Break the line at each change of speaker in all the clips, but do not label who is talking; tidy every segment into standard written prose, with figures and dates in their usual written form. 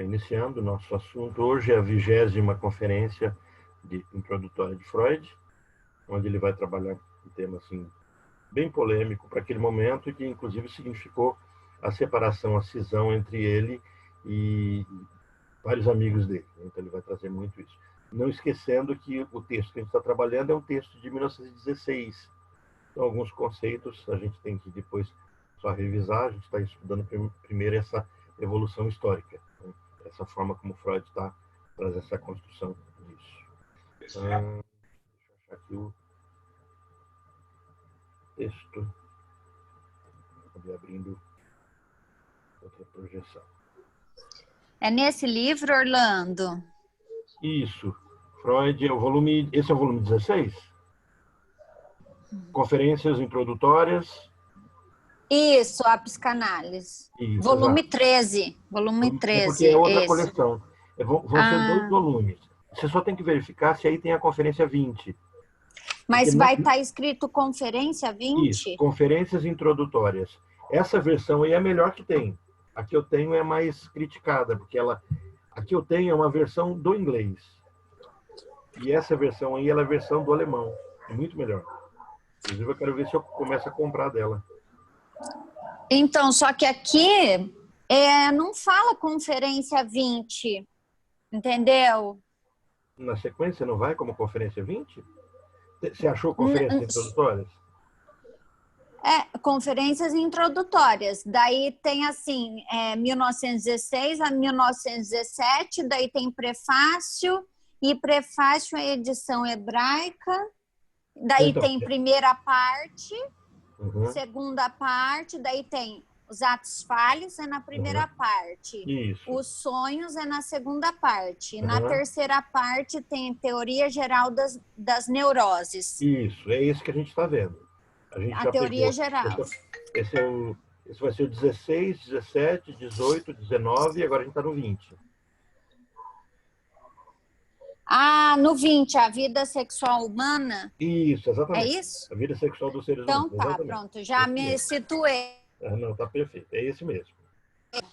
iniciando o nosso assunto. Hoje é a 20ª conferência introdutória de Freud, onde ele vai trabalhar um tema assim, bem polêmico para aquele momento, e que inclusive significou a separação, a cisão entre ele e vários amigos dele. Então ele vai trazer muito isso. Não esquecendo que o texto que a gente está trabalhando é um texto de 1916. Então, alguns conceitos a gente tem que depois só revisar. A gente está estudando primeiro essa evolução histórica, né? Essa forma como Freud traz essa construção disso. Deixa eu achar aqui o texto. Vou abrindo outra projeção.
É nesse livro, Orlando?
Isso. Freud é o volume... Esse é o volume 16? Conferências introdutórias.
Isso, a psicanálise.
Isso,
volume
exato.
13. Volume 13.
É porque é outra
esse.
coleção. Vão ser 2 volumes. Você só tem que verificar se aí tem a conferência 20.
Mas vai estar escrito conferência 20?
Isso, conferências introdutórias. Essa versão aí é a melhor que tem. A que eu tenho é mais criticada, porque a que eu tenho é uma versão do inglês. E essa versão aí ela é a versão do alemão. É muito melhor. Inclusive, eu quero ver se eu começo a comprar dela.
Então, só que aqui não fala conferência 20, entendeu?
Na sequência não vai como conferência 20? Você achou conferências introdutórias?
Conferências introdutórias. Daí tem assim, 1916 a 1917, daí tem prefácio, e prefácio é edição hebraica. Daí
Então,
tem primeira parte,
uhum.
Segunda parte, daí tem os atos falhos é na primeira parte.
Isso.
Os sonhos é na segunda parte.
Uhum.
Na terceira parte tem teoria geral das neuroses.
Isso, é isso que a gente está vendo. A gente já
teoria
pegou.
geral.
Esse vai ser o 16, 17, 18, 19 e agora a gente está no 20.
No 20, a vida sexual humana?
Isso, exatamente.
É isso?
A vida sexual dos seres
então,
humanos.
Então tá,
exatamente.
pronto, já me situei.
Não, tá perfeito, é esse mesmo.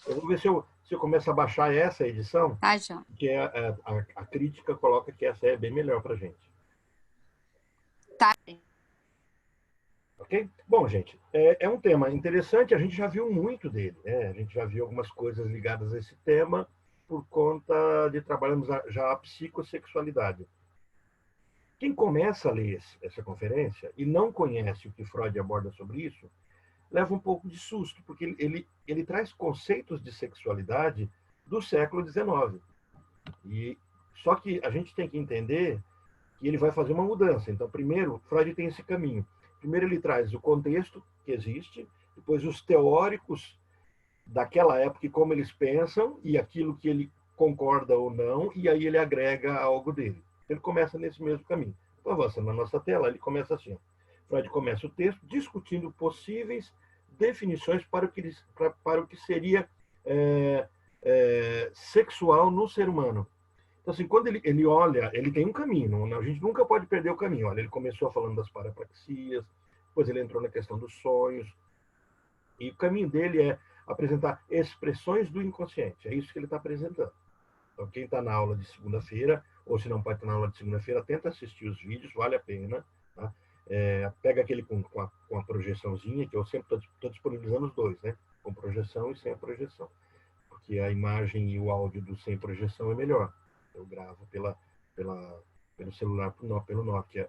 Eu vou ver se eu começo a baixar essa edição,
Tá, já.
porque a crítica coloca que essa é bem melhor para a gente.
Tá.
Ok? Bom, gente, é um tema interessante, a gente já viu muito dele, né? A gente já viu algumas coisas ligadas a esse tema por conta de trabalharmos já a psicossexualidade. Quem começa a ler essa conferência e não conhece o que Freud aborda sobre isso, leva um pouco de susto, porque ele traz conceitos de sexualidade do século XIX. Só que a gente tem que entender que ele vai fazer uma mudança. Então, primeiro, Freud tem esse caminho. Primeiro, ele traz o contexto que existe, depois os teóricos daquela época e como eles pensam, e aquilo que ele concorda ou não, e aí ele agrega algo dele. Ele começa nesse mesmo caminho. Então, avançando na nossa tela, ele começa assim. Freud começa o texto discutindo possíveis definições para o que seria sexual no ser humano. Então, assim, quando ele olha, ele tem um caminho, a gente nunca pode perder o caminho. Olha, ele começou falando das parapraxias, depois ele entrou na questão dos sonhos, e o caminho dele é apresentar expressões do inconsciente, é isso que ele está apresentando. Então, quem está na aula de segunda-feira, ou se não pode estar na aula de segunda-feira, tenta assistir os vídeos, vale a pena, tá? Pega aquele com a projeçãozinha, que eu sempre estou disponibilizando os dois, né? Com projeção e sem a projeção, porque a imagem e o áudio do sem projeção é melhor. Eu gravo pelo celular, pelo Nokia.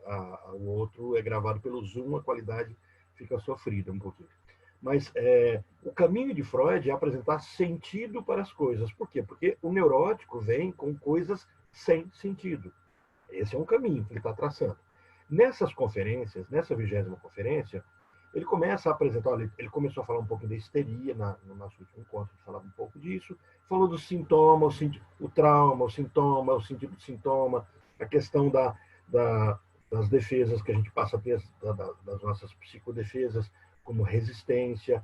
O outro é gravado pelo Zoom, a qualidade fica sofrida um pouquinho. Mas o caminho de Freud é apresentar sentido para as coisas. Por quê? Porque o neurótico vem com coisas sem sentido. Esse é um caminho que ele está traçando. Nessas conferências, nessa 20ª conferência, ele começa a apresentar, ele começou a falar um pouco da histeria no nosso último encontro, ele falava um pouco disso, falou do sintoma, o trauma, o sintoma, o sentido do sintoma, a questão das defesas que a gente passa a ter, das nossas psicodefesas, como resistência,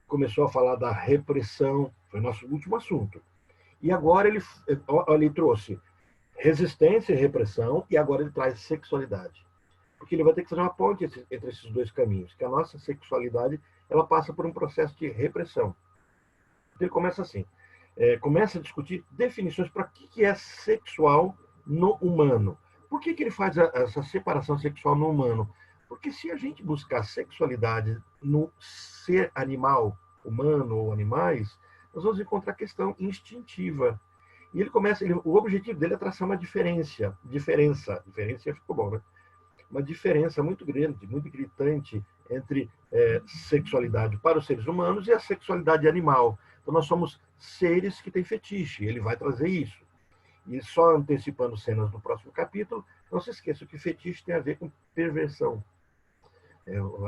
começou a falar da repressão, foi o nosso último assunto. E agora ele trouxe resistência e repressão, e agora ele traz sexualidade. Porque ele vai ter que fazer uma ponte entre esses dois caminhos, que a nossa sexualidade ela passa por um processo de repressão. Então, ele começa assim: começa a discutir definições para que é sexual no humano. Por que ele faz essa separação sexual no humano? Porque se a gente buscar sexualidade no ser animal, humano ou animais, nós vamos encontrar a questão instintiva. E ele começa, o objetivo dele é traçar uma diferença ficou bom, né? Uma diferença muito grande, muito gritante entre sexualidade para os seres humanos e a sexualidade animal. Então nós somos seres que têm fetiche, ele vai trazer isso. E só antecipando cenas do próximo capítulo, não se esqueça que fetiche tem a ver com perversão.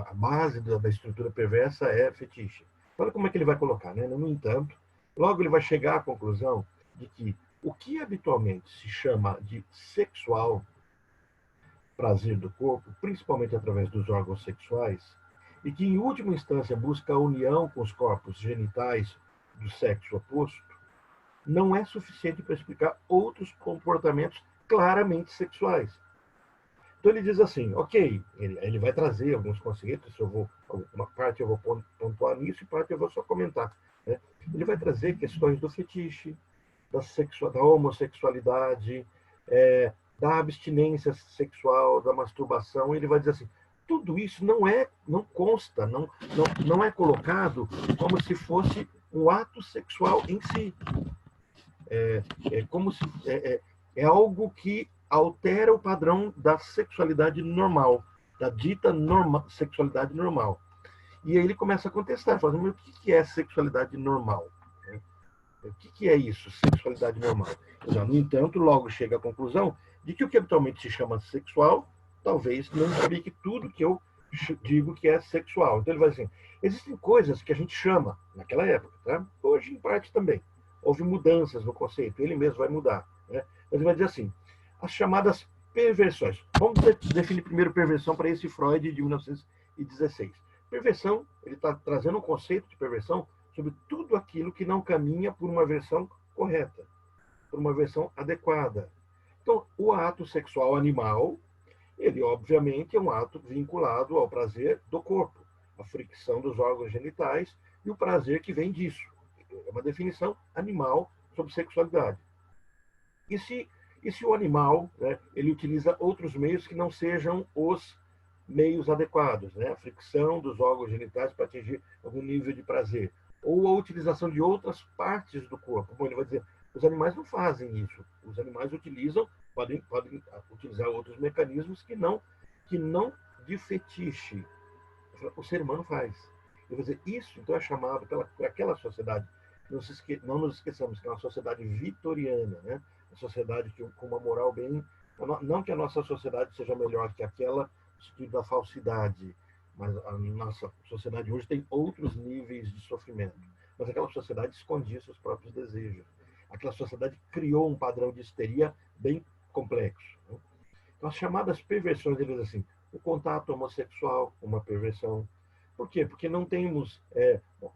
A base da estrutura perversa é fetiche. Olha como é que ele vai colocar, né? No entanto, logo ele vai chegar à conclusão de que o que habitualmente se chama de sexual, prazer do corpo, principalmente através dos órgãos sexuais, e que em última instância busca a união com os corpos genitais do sexo oposto, não é suficiente para explicar outros comportamentos claramente sexuais. Então ele diz assim, ok, ele vai trazer alguns conceitos, uma parte eu vou pontuar nisso e parte eu vou só comentar. Né? Ele vai trazer questões do fetiche, da homossexualidade, da abstinência sexual, da masturbação. Ele vai dizer assim, tudo isso não consta, não é colocado como se fosse um ato sexual em si. Como se é algo que altera o padrão da sexualidade normal, da dita sexualidade normal. E aí ele começa a contestar, falando, mas o que é sexualidade normal? O que é isso, sexualidade normal? No entanto, logo chega à conclusão de que o que habitualmente se chama sexual, talvez não implique tudo que eu digo que é sexual. Então ele vai assim, existem coisas que a gente chama, naquela época, tá? Hoje em parte também. Houve mudanças no conceito, ele mesmo vai mudar. Né? Mas ele vai dizer assim, as chamadas perversões. Vamos definir primeiro perversão para esse Freud de 1916. Perversão, ele está trazendo um conceito de perversão sobre tudo aquilo que não caminha por uma versão correta, por uma versão adequada. Então, o ato sexual animal, ele obviamente é um ato vinculado ao prazer do corpo, a fricção dos órgãos genitais e o prazer que vem disso. É uma definição animal sobre sexualidade. E se o animal, né, ele utiliza outros meios que não sejam os meios adequados, né? A fricção dos órgãos genitais para atingir algum nível de prazer, ou a utilização de outras partes do corpo. Bom, ele vai dizer, os animais não fazem isso. Os animais podem utilizar outros mecanismos que não de fetiche. O ser humano faz. Eu vou dizer, isso então é chamado por aquela sociedade. Não nos esqueçamos que é uma sociedade vitoriana, né? Uma sociedade com uma moral bem... Não que a nossa sociedade seja melhor que aquela no sentido da falsidade, mas a nossa sociedade hoje tem outros níveis de sofrimento. Mas aquela sociedade escondia seus próprios desejos. Aquela sociedade criou um padrão de histeria bem complexo. Né? Então, as chamadas perversões, eles assim, o contato homossexual, uma perversão. Por quê? Porque não temos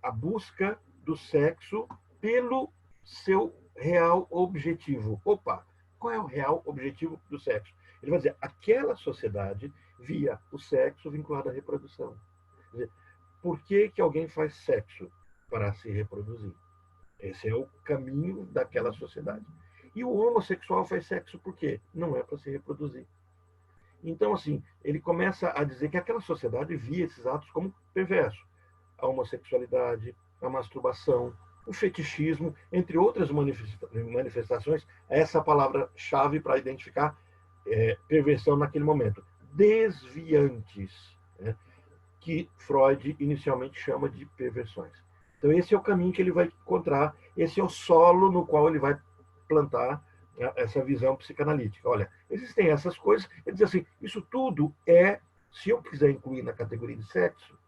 a busca do sexo pelo seu real objetivo. Opa, qual é o real objetivo do sexo? Ele vai dizer, aquela sociedade via o sexo vinculado à reprodução. Quer dizer, por que alguém faz sexo? Para se reproduzir. Esse é o caminho daquela sociedade. E o homossexual faz sexo por quê? Não é para se reproduzir. Então, assim, ele começa a dizer que aquela sociedade via esses atos como perversos. A homossexualidade, a masturbação, o fetichismo, entre outras manifestações, essa palavra-chave para identificar perversão naquele momento. Desviantes, né? Que Freud inicialmente chama de perversões. Então, esse é o caminho que ele vai encontrar, esse é o solo no qual ele vai plantar essa visão psicanalítica. Olha, existem essas coisas, ele diz assim, isso tudo se eu quiser incluir na categoria de sexo,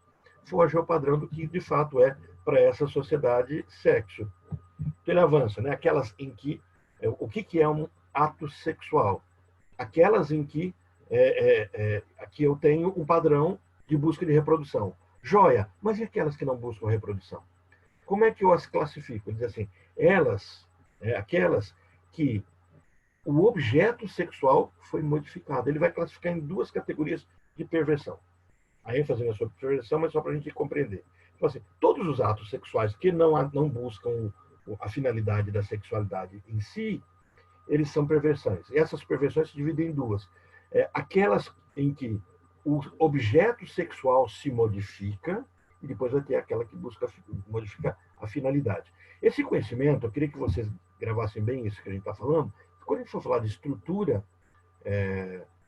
foge ao padrão do que de fato é para essa sociedade sexo. Então ele avança, né? Aquelas em que, o que é um ato sexual? Aquelas em que aqui eu tenho um padrão de busca de reprodução. Joia, mas e aquelas que não buscam reprodução? Como é que eu as classifico? Ele diz assim, aquelas que o objeto sexual foi modificado. Ele vai classificar em duas categorias de perversão. A ênfase não é sobre perversão, mas só para a gente compreender. Então, assim, todos os atos sexuais que não buscam a finalidade da sexualidade em si, eles são perversões. E essas perversões se dividem em duas. Aquelas em que o objeto sexual se modifica, e depois vai ter aquela que busca modificar a finalidade. Esse conhecimento, eu queria que vocês gravassem bem isso que a gente está falando. Quando a gente for falar de estrutura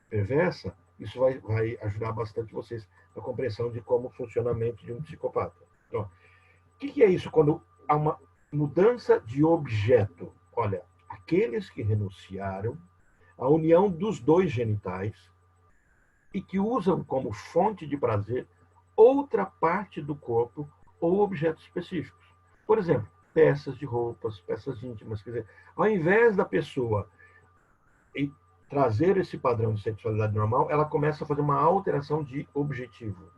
perversa, isso vai ajudar bastante vocês na compreensão de como funciona a mente de um psicopata. Então, o que é isso quando há uma mudança de objeto? Olha, aqueles que renunciaram à união dos dois genitais e que usam como fonte de prazer outra parte do corpo ou objetos específicos. Por exemplo, peças de roupas, peças íntimas. Quer dizer, ao invés da pessoa trazer esse padrão de sexualidade normal, ela começa a fazer uma alteração de objetivo.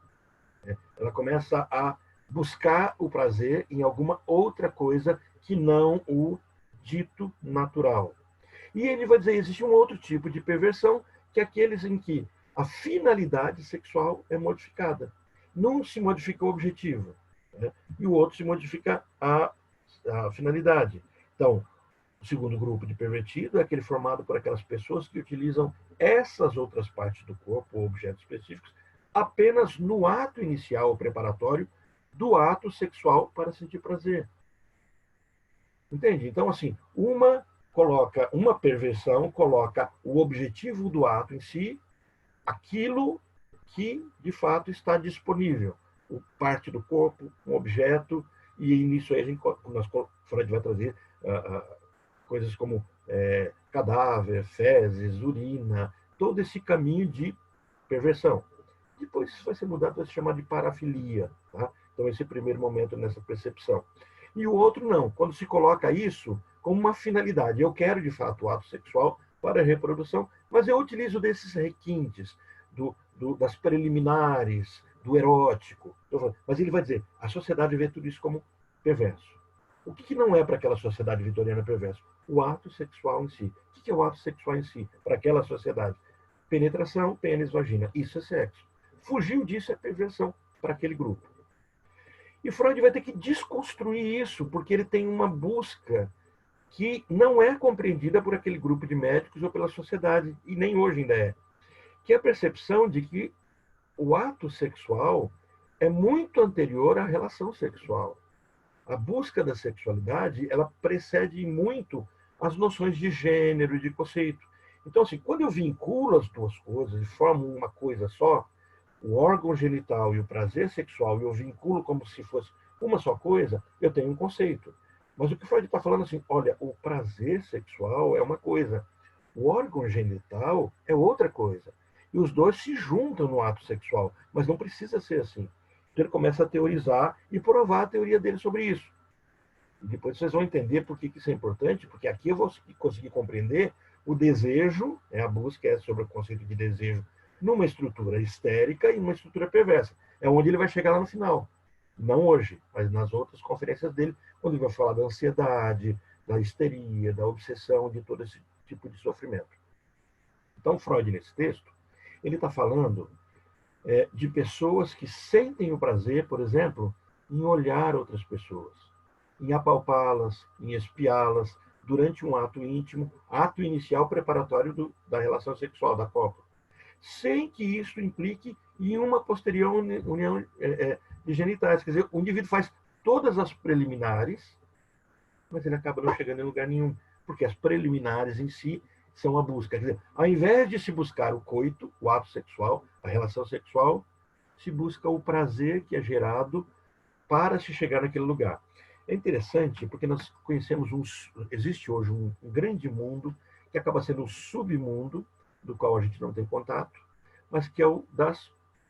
Ela começa a buscar o prazer em alguma outra coisa que não o dito natural. E ele vai dizer, existe um outro tipo de perversão, que é aqueles em que a finalidade sexual é modificada. Num se modifica o objetivo, né? E o outro se modifica a finalidade. Então, o segundo grupo de pervertido é aquele formado por aquelas pessoas que utilizam essas outras partes do corpo ou objetos específicos apenas no ato inicial ou preparatório do ato sexual para sentir prazer. Entende? Então, assim, uma perversão coloca o objetivo do ato em si, aquilo que de fato está disponível, parte do corpo, um objeto, e nisso aí Freud vai trazer coisas como cadáver, fezes, urina, todo esse caminho de perversão. Depois isso vai ser mudado, vai se chamar de parafilia. Tá? Então, esse primeiro momento nessa percepção. E o outro não, quando se coloca isso como uma finalidade. Eu quero, de fato, o ato sexual para a reprodução, mas eu utilizo desses requintes, das preliminares, do erótico. Mas ele vai dizer, a sociedade vê tudo isso como perverso. O que não é para aquela sociedade vitoriana perverso? O ato sexual em si. O que é o ato sexual em si para aquela sociedade? Penetração, pênis, vagina. Isso é sexo. Fugiu disso é perversão para aquele grupo. E Freud vai ter que desconstruir isso, porque ele tem uma busca que não é compreendida por aquele grupo de médicos ou pela sociedade, e nem hoje ainda é. Que é a percepção de que o ato sexual é muito anterior à relação sexual. A busca da sexualidade, ela precede muito as noções de gênero e de conceito. Então, assim, quando eu vinculo as duas coisas e formo uma coisa só, o órgão genital e o prazer sexual, e eu vinculo como se fosse uma só coisa, eu tenho um conceito. Mas o que Freud está falando assim, olha, o prazer sexual é uma coisa, o órgão genital é outra coisa. E os dois se juntam no ato sexual, mas não precisa ser assim. Então ele começa a teorizar e provar a teoria dele sobre isso. E depois vocês vão entender por que isso é importante, porque aqui eu vou conseguir compreender o desejo, a busca é sobre o conceito de desejo numa estrutura histérica e numa estrutura perversa. É onde ele vai chegar lá no final. Não hoje, mas nas outras conferências dele, quando ele vai falar da ansiedade, da histeria, da obsessão, de todo esse tipo de sofrimento. Então, Freud, nesse texto, ele está falando de pessoas que sentem o prazer, por exemplo, em olhar outras pessoas, em apalpá-las, em espiá-las, durante um ato íntimo, ato inicial preparatório da relação sexual, da cópula, sem que isso implique em uma posterior união de genitais. Quer dizer, o indivíduo faz todas as preliminares, mas ele acaba não chegando em lugar nenhum, porque as preliminares em si são a busca. Quer dizer, ao invés de se buscar o coito, o ato sexual, a relação sexual, se busca o prazer que é gerado para se chegar naquele lugar. É interessante porque nós conhecemos existe hoje um grande mundo que acaba sendo um submundo, do qual a gente não tem contato, mas que é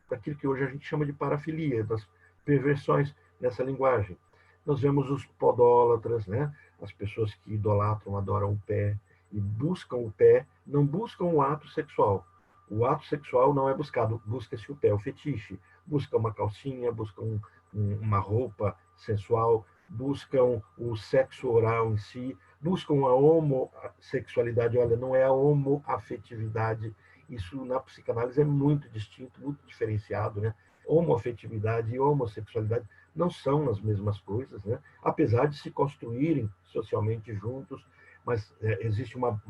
daquilo que hoje a gente chama de parafilia, das perversões nessa linguagem. Nós vemos os podólatras, né? As pessoas que idolatram, adoram o pé, e buscam o pé, não buscam o ato sexual. O ato sexual não é buscado, busca-se o pé, o fetiche. Busca uma calcinha, buscam uma roupa sensual, buscam o sexo oral em si, buscam a homossexualidade. Olha, não é a homoafetividade. Isso na psicanálise é muito distinto, muito diferenciado, né? homoafetividade e homossexualidade não são as mesmas coisas, né? Apesar de se construírem socialmente juntos, mas existe uma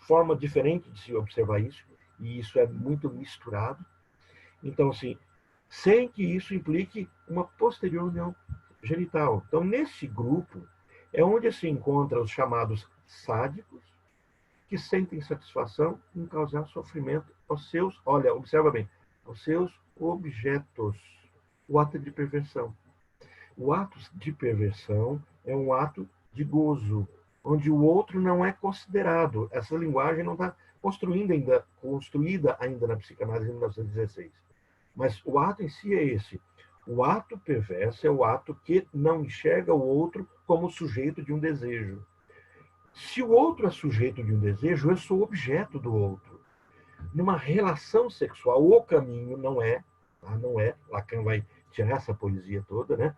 forma diferente de se observar isso, e isso é muito misturado. Então, assim, sem que isso implique uma posterior união genital. Então, nesse grupo, é onde se encontra os chamados sádicos, que sentem satisfação em causar sofrimento aos seus, olha, observa bem, aos seus objetos. O ato de perversão. O ato de perversão é um ato de gozo, onde o outro não é considerado. Essa linguagem não está construída ainda na psicanálise de 1916. Mas o ato em si é esse. O ato perverso é o ato que não enxerga o outro como sujeito de um desejo. Se o outro é sujeito de um desejo, eu sou objeto do outro. Numa relação sexual, o caminho não é, não é, Lacan vai tirar essa poesia toda, né?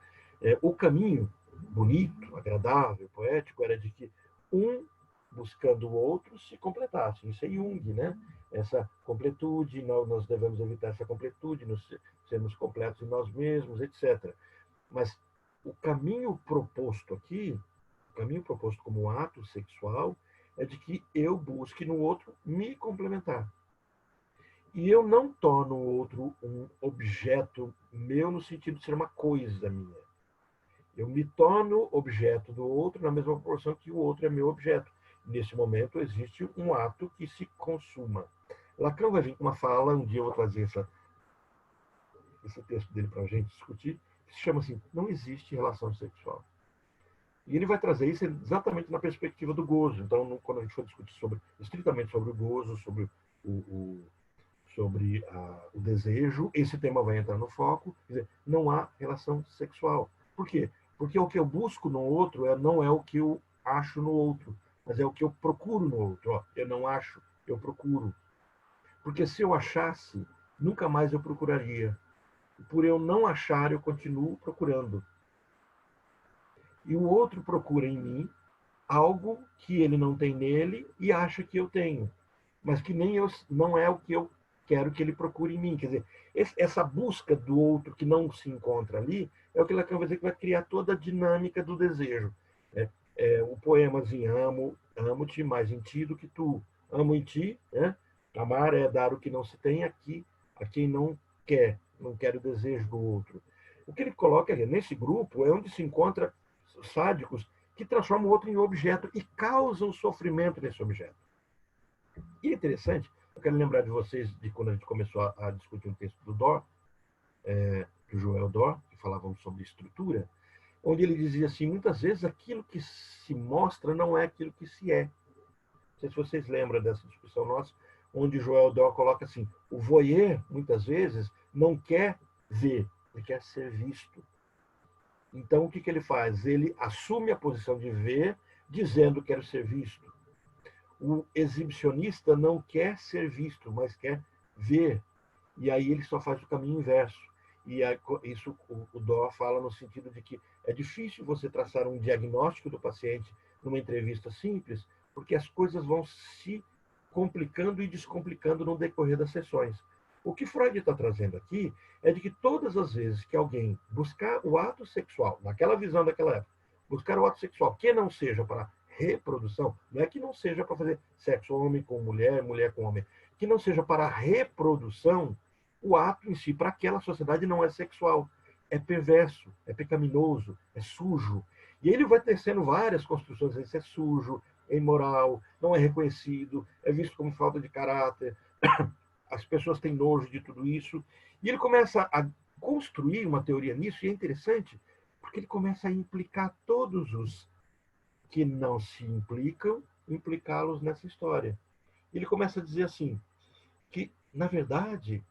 O caminho bonito, agradável, poético, era de que um buscando o outro se completasse. Isso é Jung, né? Essa completude, nós devemos evitar essa completude, sermos completos em nós mesmos, etc. Mas o caminho proposto aqui, o caminho proposto como um ato sexual, é de que eu busque no outro me complementar. E eu não torno o outro um objeto meu no sentido de ser uma coisa minha. Eu me torno objeto do outro na mesma proporção que o outro é meu objeto. Nesse momento, existe um ato que se consuma. Lacan vai vir com uma fala, um dia eu vou trazer esse texto dele para a gente discutir, que se chama assim, não existe relação sexual. E ele vai trazer isso exatamente na perspectiva do gozo. Então, quando a gente for discutir estritamente sobre o gozo, sobre o desejo, esse tema vai entrar no foco. Quer dizer, não há relação sexual. Por quê? Porque o que eu busco no outro não é o que eu acho no outro, mas é o que eu procuro no outro. Ó, eu não acho, eu procuro. Porque se eu achasse, nunca mais eu procuraria. Por eu não achar, eu continuo procurando. E o outro procura em mim algo que ele não tem nele e acha que eu tenho, mas que nem eu, não é o que eu quero que ele procure em mim. Quer dizer, essa busca do outro que não se encontra ali é o que Lacan vai dizer que vai criar toda a dinâmica do desejo. O poemazinho amo-te mais em ti do que tu. Amo em ti, né? Amar é dar o que não se tem aqui a quem não quer o desejo do outro. O que ele coloca nesse grupo é onde se encontra sádicos que transformam o outro em objeto e causam sofrimento nesse objeto. E é interessante, eu quero lembrar de vocês de quando a gente começou a discutir um texto do Dor, do Joel Dor, que falávamos sobre estrutura, onde ele dizia assim, muitas vezes aquilo que se mostra não é aquilo que se é. Não sei se vocês lembram dessa discussão nossa, onde Joel Dor coloca assim, o voyeur, muitas vezes, não quer ver, ele quer ser visto. Então, o que ele faz? Ele assume a posição de ver, dizendo quero ser visto. O exibicionista não quer ser visto, mas quer ver. E aí ele só faz o caminho inverso. E isso o Dor fala no sentido de que é difícil você traçar um diagnóstico do paciente numa entrevista simples, porque as coisas vão se complicando e descomplicando no decorrer das sessões. O que Freud está trazendo aqui é de que todas as vezes que alguém buscar o ato sexual, naquela visão daquela época, buscar o ato sexual que não seja para reprodução, não é que não seja para fazer sexo homem com mulher, mulher com homem, que não seja para reprodução, o ato em si, para aquela sociedade, não é sexual, é perverso, é pecaminoso, é sujo. E ele vai tecendo várias construções, isso é sujo, é imoral, não é reconhecido, é visto como falta de caráter, as pessoas têm nojo de tudo isso, e ele começa a construir uma teoria nisso, e é interessante, porque ele começa a implicar todos os que não se implicam, implicá-los nessa história. Ele começa a dizer assim, que, na verdade,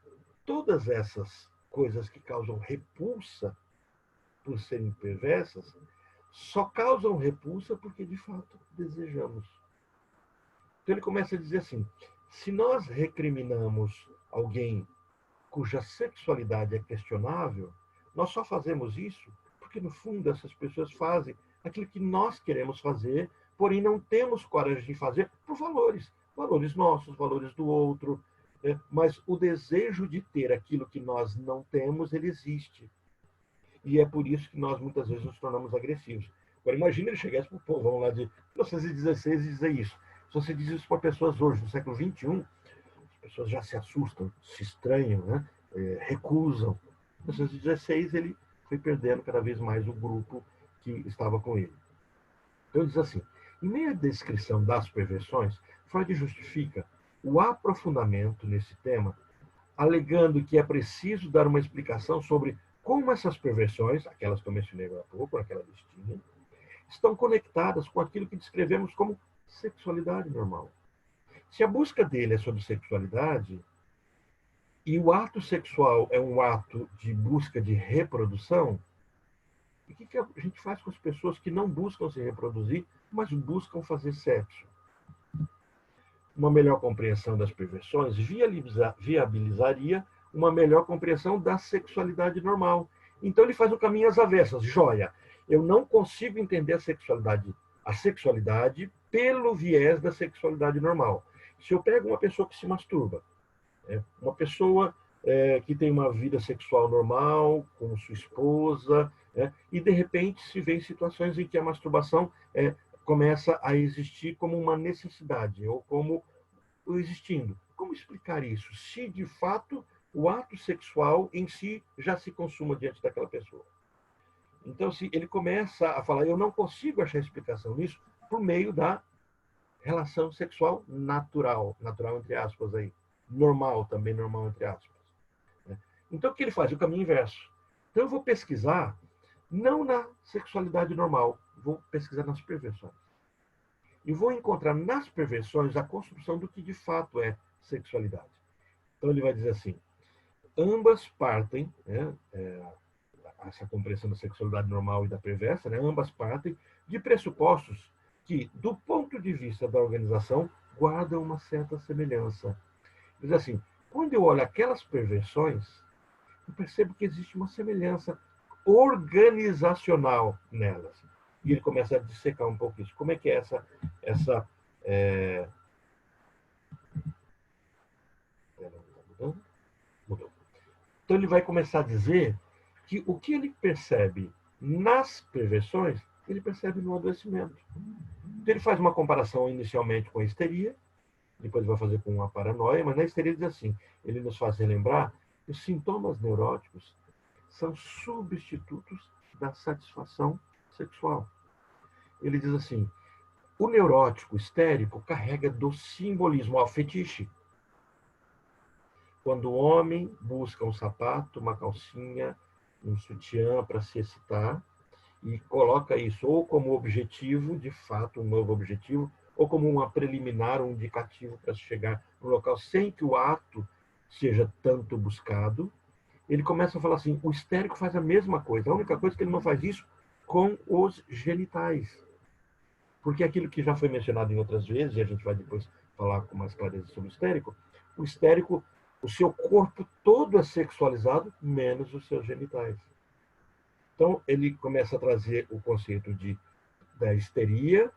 todas essas coisas que causam repulsa por serem perversas, só causam repulsa porque, de fato, desejamos. Então ele começa a dizer assim, se nós recriminamos alguém cuja sexualidade é questionável, nós só fazemos isso porque, no fundo, essas pessoas fazem aquilo que nós queremos fazer, porém não temos coragem de fazer por valores. Valores nossos, valores do outro, Mas o desejo de ter aquilo que nós não temos, ele existe. E é por isso que nós muitas vezes nos tornamos agressivos. Agora, imagina ele chegasse para o povão lá de 1916 e dizer isso. Se você diz isso para pessoas hoje, no século XXI, as pessoas já se assustam, se estranham, né? Recusam. Em 1916, ele foi perdendo cada vez mais o grupo que estava com ele. Então, ele diz assim, em meio à descrição das perversões, Freud justifica o aprofundamento nesse tema, alegando que é preciso dar uma explicação sobre como essas perversões, aquelas que eu mencionei agora há pouco, aquela listinha, estão conectadas com aquilo que descrevemos como sexualidade normal. Se a busca dele é sobre sexualidade, e o ato sexual é um ato de busca de reprodução, o que a gente faz com as pessoas que não buscam se reproduzir, mas buscam fazer sexo? Uma melhor compreensão das perversões viabilizaria uma melhor compreensão da sexualidade normal. Então ele faz o caminho às avessas. Joia, eu não consigo entender a sexualidade pelo viés da sexualidade normal. Se eu pego uma pessoa que se masturba, uma pessoa que tem uma vida sexual normal, com sua esposa, e de repente se vê em situações em que a masturbação começa a existir como uma necessidade, ou como existindo. Como explicar isso? Se, de fato, o ato sexual em si já se consuma diante daquela pessoa. Então, se ele começa a falar, eu não consigo achar explicação nisso, por meio da relação sexual natural, natural entre aspas aí, normal também, normal entre aspas. Então, o que ele faz? O caminho inverso. Então, eu vou pesquisar, não na sexualidade normal, vou pesquisar nas perversões. E vou encontrar nas perversões a construção do que de fato é sexualidade. Então, ele vai dizer assim, ambas partem, essa compreensão da sexualidade normal e da perversa, ambas partem de pressupostos que, do ponto de vista da organização, guardam uma certa semelhança. Diz assim, quando eu olho aquelas perversões, eu percebo que existe uma semelhança organizacional nelas. E ele começa a dissecar um pouco isso. Como é que é essa mudou. Então ele vai começar a dizer que o que ele percebe nas perversões, ele percebe no adoecimento. Então ele faz uma comparação inicialmente com a histeria, depois vai fazer com a paranoia, mas na histeria ele diz assim, ele nos faz relembrar que os sintomas neuróticos são substitutos da satisfação sexual. Ele diz assim, o neurótico histérico carrega do simbolismo ao fetiche. Quando o homem busca um sapato, uma calcinha, um sutiã para se excitar e coloca isso ou como objetivo, de fato, um novo objetivo, ou como uma preliminar, um indicativo para chegar no local sem que o ato seja tanto buscado, ele começa a falar assim, o histérico faz a mesma coisa. A única coisa é que ele não faz isso com os genitais. Porque aquilo que já foi mencionado em outras vezes, e a gente vai depois falar com mais clareza sobre o histérico, o seu corpo todo é sexualizado, menos os seus genitais. Então, ele começa a trazer o conceito da histeria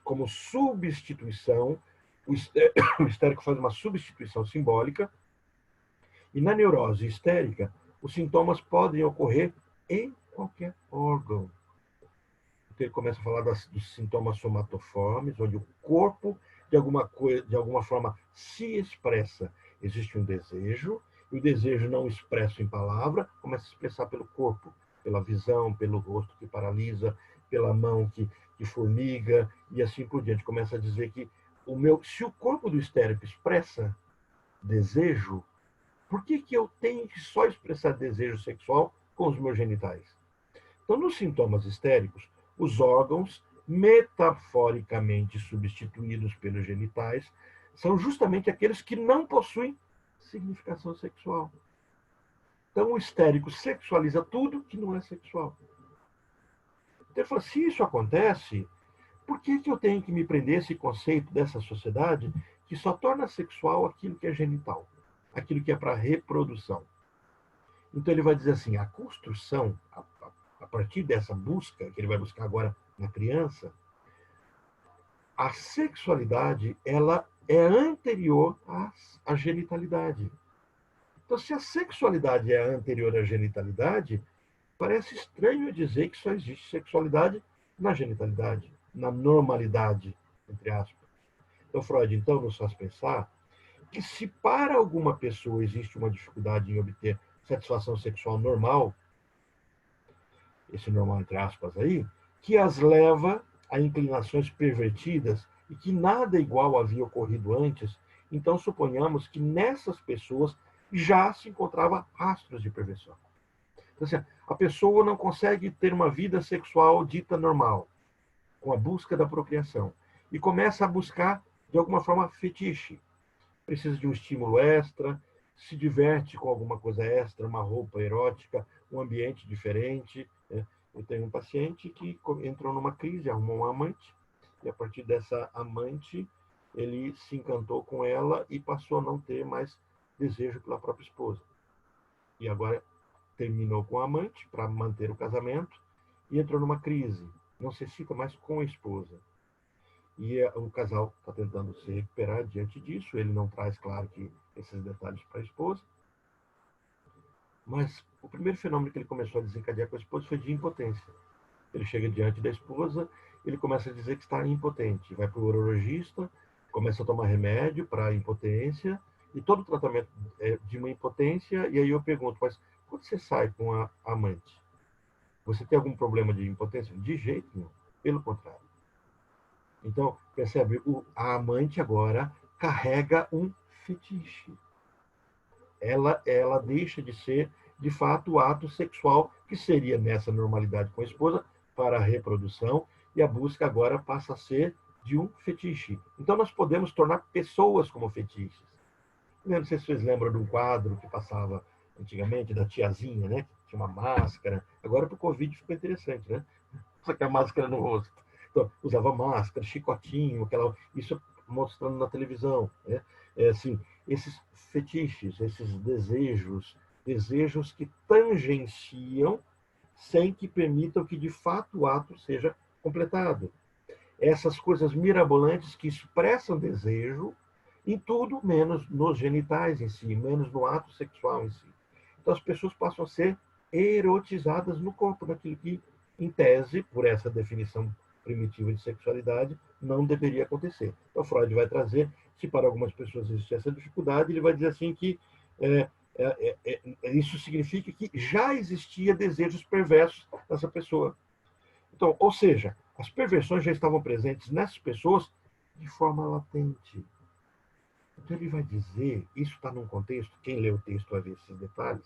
como substituição. O histérico faz uma substituição simbólica. E na neurose histérica, os sintomas podem ocorrer em qualquer órgão. Então, ele começa a falar dos sintomas somatoformes, onde o corpo, de alguma forma, se expressa. Existe um desejo, e o desejo não expresso em palavra, começa a expressar pelo corpo, pela visão, pelo rosto que paralisa, pela mão que formiga, e assim por diante. Começa a dizer que se o corpo do histérico expressa desejo, por que eu tenho que só expressar desejo sexual com os meus genitais? Então, nos sintomas histéricos, os órgãos, metaforicamente substituídos pelos genitais, são justamente aqueles que não possuem significação sexual. Então, o histérico sexualiza tudo que não é sexual. Então, ele fala, se isso acontece, por que eu tenho que me prender a esse conceito dessa sociedade que só torna sexual aquilo que é genital, aquilo que é para reprodução? Então, ele vai dizer assim, a construção, a partir dessa busca, que ele vai buscar agora na criança, a sexualidade, ela é anterior à genitalidade. Então, se a sexualidade é anterior à genitalidade, parece estranho dizer que só existe sexualidade na genitalidade, na normalidade, entre aspas. Então, Freud, então, nos faz pensar que se para alguma pessoa existe uma dificuldade em obter satisfação sexual normal, esse normal entre aspas aí, que as leva a inclinações pervertidas e que nada igual havia ocorrido antes, então suponhamos que nessas pessoas já se encontrava rastros de perversão. Então, assim, a pessoa não consegue ter uma vida sexual dita normal, com a busca da procriação, e começa a buscar, de alguma forma, fetiche. Precisa de um estímulo extra, se diverte com alguma coisa extra, uma roupa erótica, um ambiente diferente, né? Eu tenho um paciente que entrou numa crise, arrumou uma amante, e a partir dessa amante, ele se encantou com ela e passou a não ter mais desejo pela própria esposa. E agora terminou com a amante para manter o casamento e entrou numa crise. Não se excita mais com a esposa. E o casal está tentando se recuperar diante disso. Ele não traz, claro, que esses detalhes para a esposa. Mas o primeiro fenômeno que ele começou a desencadear com a esposa foi de impotência. Ele chega diante da esposa, ele começa a dizer que está impotente. Vai para o urologista, começa a tomar remédio para a impotência, e todo o tratamento é de uma impotência. E aí eu pergunto, mas quando você sai com a amante, você tem algum problema de impotência? De jeito nenhum, pelo contrário. Então, percebe, a amante agora carrega um fetiche. Ela deixa de ser, de fato, o ato sexual que seria nessa normalidade com a esposa para a reprodução, e a busca agora passa a ser de um fetiche. Então, nós podemos tornar pessoas como fetiches. Não sei se vocês lembram de um quadro que passava antigamente, da tiazinha, né? Que tinha uma máscara. Agora, para o Covid, ficou interessante, né? Só que a máscara no rosto. Então, usava máscara, chicotinho, isso mostrando na televisão, né? Assim, esses fetiches, esses desejos que tangenciam sem que permitam que, de fato, o ato seja completado. Essas coisas mirabolantes que expressam desejo em tudo, menos nos genitais em si, menos no ato sexual em si. Então, as pessoas passam a ser erotizadas no corpo, naquilo que, em tese, por essa definição primitiva de sexualidade, não deveria acontecer. Então, Freud vai trazer, se para algumas pessoas existe essa dificuldade, ele vai dizer assim que isso significa que já existia desejos perversos nessa pessoa. Então, ou seja, as perversões já estavam presentes nessas pessoas de forma latente. Então, ele vai dizer, isso está num contexto, quem lê o texto vai ver esses detalhes,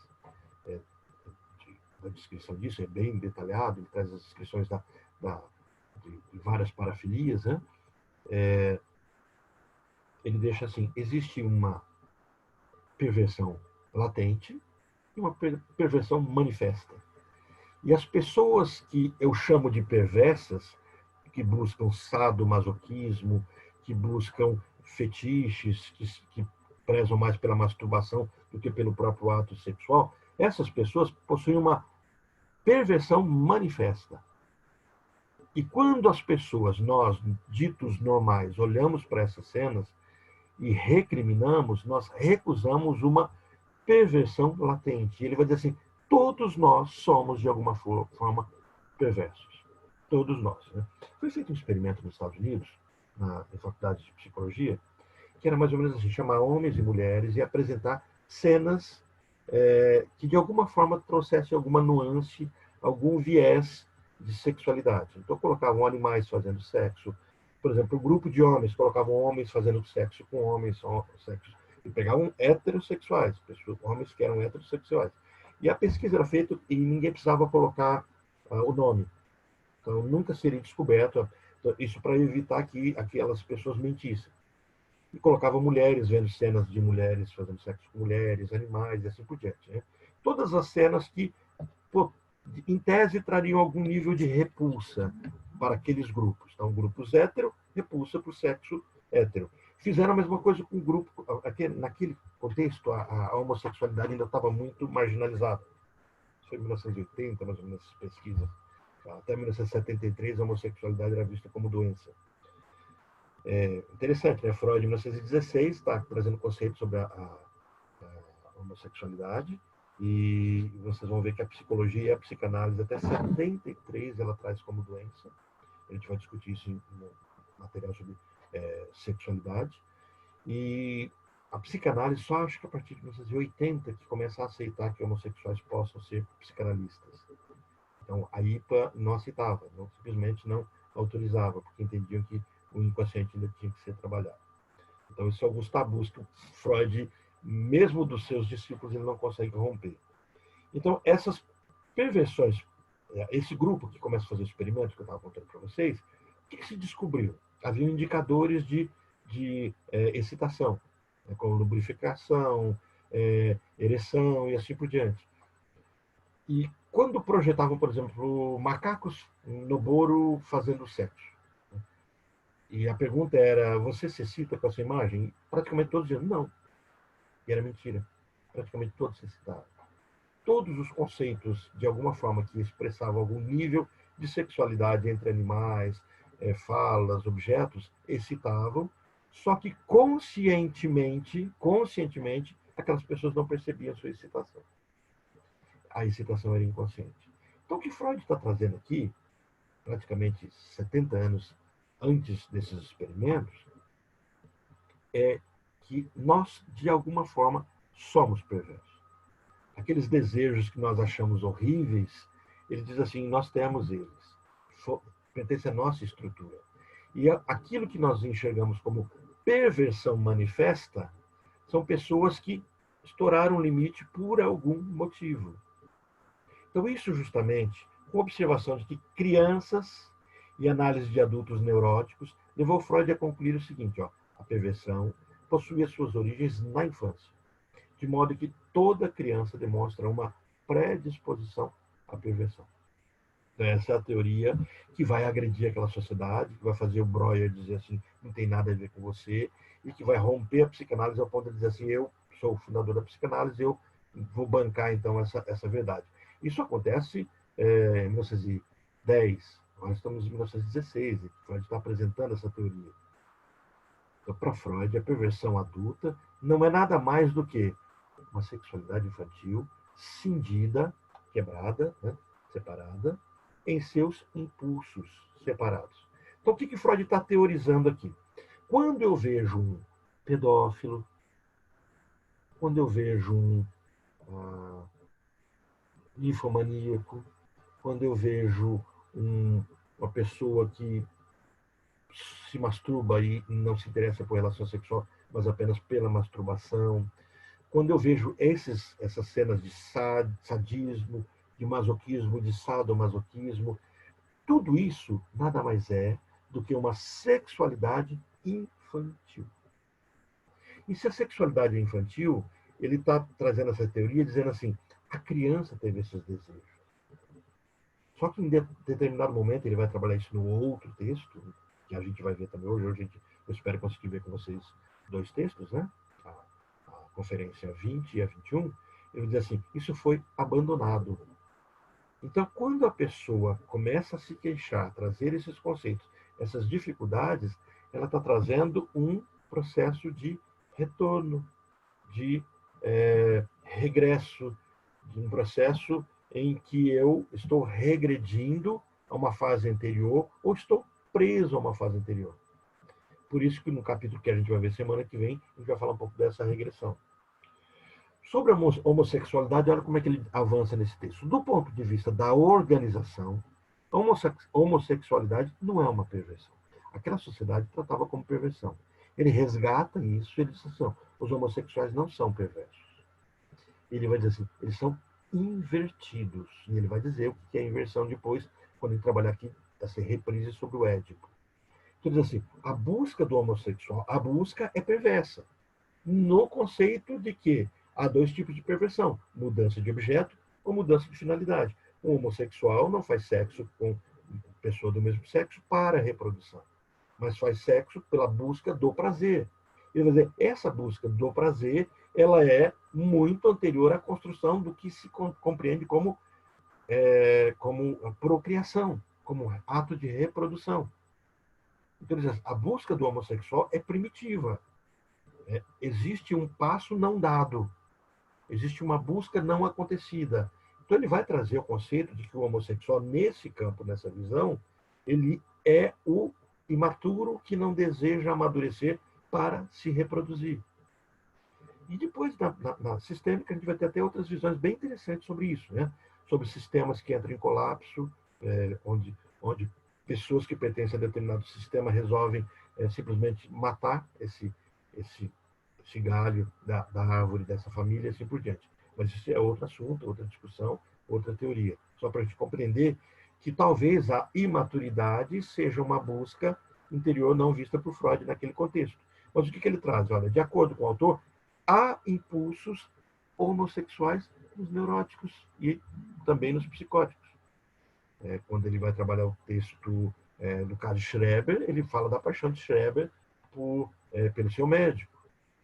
da descrição disso, é bem detalhado, ele traz as descrições de várias parafilias, né? Ele deixa assim, existe uma perversão latente e uma perversão manifesta. E as pessoas que eu chamo de perversas, que buscam sadomasoquismo, que buscam fetiches, que prezam mais pela masturbação do que pelo próprio ato sexual, essas pessoas possuem uma perversão manifesta. E quando as pessoas, nós, ditos normais, olhamos para essas cenas e recriminamos, nós recusamos uma perversão latente. Ele vai dizer assim, todos nós somos, de alguma forma, perversos. Todos nós. Né? Foi feito um experimento nos Estados Unidos, na faculdade de psicologia, que era mais ou menos assim, chamar homens e mulheres e apresentar cenas que, de alguma forma, trouxessem alguma nuance, algum viés de sexualidade. Então, colocavam animais fazendo sexo. Por exemplo, um grupo de homens colocavam homens fazendo sexo com homens, sexo. E pegavam heterossexuais, homens que eram heterossexuais. E a pesquisa era feita e ninguém precisava colocar o nome. Então, nunca seria descoberto. Isso para evitar que aquelas pessoas mentissem. E colocavam mulheres vendo cenas de mulheres fazendo sexo com mulheres, animais e assim por diante. Né? Todas as cenas que, em tese, trariam algum nível de repulsa para aqueles grupos. Então, grupos hétero, repulsa por sexo hétero. Fizeram a mesma coisa com o grupo. Naquele contexto, a homossexualidade ainda estava muito marginalizada. Isso foi em 1980, mais ou menos, essas pesquisas. Até 1973, a homossexualidade era vista como doença. Interessante, né? Freud, em 1916, está trazendo conceito sobre a homossexualidade, e vocês vão ver que a psicologia e a psicanálise, até 73, ela traz como doença. A gente vai discutir isso no material sobre sexualidade. E a psicanálise só acho que a partir de 1980 que começa a aceitar que homossexuais possam ser psicanalistas. Então, a IPA não aceitava, simplesmente não autorizava, porque entendiam que o inconsciente ainda tinha que ser trabalhado. Então, esses são alguns tabus que o Freud, mesmo dos seus discípulos, ele não consegue romper. Então, essas perversões, esse grupo que começa a fazer experimentos, que eu estava contando para vocês, o que se descobriu? Havia indicadores de excitação, né, como lubrificação, ereção e assim por diante. E quando projetavam, por exemplo, macacos no boro fazendo sexo, né, e a pergunta era, você se excita com essa imagem? E praticamente todos diziam, não. E era mentira. Praticamente todos se excitavam. Todos os conceitos, de alguma forma, que expressavam algum nível de sexualidade entre animais, falas, objetos, excitavam, só que conscientemente, aquelas pessoas não percebiam a sua excitação. A excitação era inconsciente. Então, o que Freud está trazendo aqui, praticamente 70 anos antes desses experimentos, é que nós, de alguma forma, somos perversos. Aqueles desejos que nós achamos horríveis, ele diz assim, nós temos eles. Pertence à nossa estrutura. E aquilo que nós enxergamos como perversão manifesta são pessoas que estouraram o limite por algum motivo. Então, isso justamente, com observação de que crianças e análise de adultos neuróticos, levou Freud a concluir o seguinte, a perversão possui as suas origens na infância, de modo que toda criança demonstra uma predisposição à perversão. Então, essa é a teoria que vai agredir aquela sociedade, que vai fazer o Breuer dizer assim, não tem nada a ver com você, e que vai romper a psicanálise ao ponto de dizer assim, eu sou o fundador da psicanálise, eu vou bancar então essa verdade. Isso acontece em 1910, nós estamos em 1916, e Freud está apresentando essa teoria. Então, para Freud, a perversão adulta não é nada mais do que uma sexualidade infantil cindida, quebrada, né, separada, em seus impulsos separados. Então, o que Freud está teorizando aqui? Quando eu vejo um pedófilo, quando eu vejo um ninfomaníaco, quando eu vejo uma pessoa que se masturba e não se interessa por relação sexual, mas apenas pela masturbação, quando eu vejo essas cenas de sadismo, de masoquismo, de sadomasoquismo, tudo isso nada mais é do que uma sexualidade infantil. E se a sexualidade é infantil, ele está trazendo essa teoria dizendo assim, a criança teve esses desejos. Só que em determinado momento ele vai trabalhar isso no outro texto, que a gente vai ver também hoje eu espero conseguir ver com vocês 2 textos, né? A conferência 20 e a 21, ele diz assim, isso foi abandonado. Então, quando a pessoa começa a se queixar, trazer esses conceitos, essas dificuldades, ela está trazendo um processo de retorno, de regresso, de um processo em que eu estou regredindo a uma fase anterior ou estou preso a uma fase anterior. Por isso que no capítulo que a gente vai ver semana que vem, a gente vai falar um pouco dessa regressão. Sobre a homossexualidade, olha como é que ele avança nesse texto. Do ponto de vista da organização, a homossexualidade não é uma perversão. Aquela sociedade tratava como perversão. Ele resgata isso, ele diz assim, os homossexuais não são perversos. Ele vai dizer assim, eles são invertidos. E ele vai dizer o que é inversão depois, quando ele trabalhar aqui, essa reprise sobre o Édipo. Quer dizer assim, a busca do homossexual, a busca é perversa. No conceito de que há 2 tipos de perversão, mudança de objeto ou mudança de finalidade. O homossexual não faz sexo com pessoa do mesmo sexo para a reprodução, mas faz sexo pela busca do prazer. Quer dizer, essa busca do prazer, ela é muito anterior à construção do que se compreende como procriação, como ato de reprodução. Então, ele diz, a busca do homossexual é primitiva. Existe um passo não dado. Existe uma busca não acontecida. Então, ele vai trazer o conceito de que o homossexual, nesse campo, nessa visão, ele é o imaturo que não deseja amadurecer para se reproduzir. E depois, na sistêmica, a gente vai ter até outras visões bem interessantes sobre isso, né? Sobre sistemas que entram em colapso, onde pessoas que pertencem a determinado sistema resolvem simplesmente matar esse galho da árvore, dessa família, e assim por diante. Mas isso é outro assunto, outra discussão, outra teoria. Só para a gente compreender que talvez a imaturidade seja uma busca interior não vista por Freud naquele contexto. Mas o que ele traz? Olha, de acordo com o autor, há impulsos homossexuais nos neuróticos e também nos psicóticos. Quando ele vai trabalhar o texto do caso de Schreber, ele fala da paixão de Schreber pelo seu médico.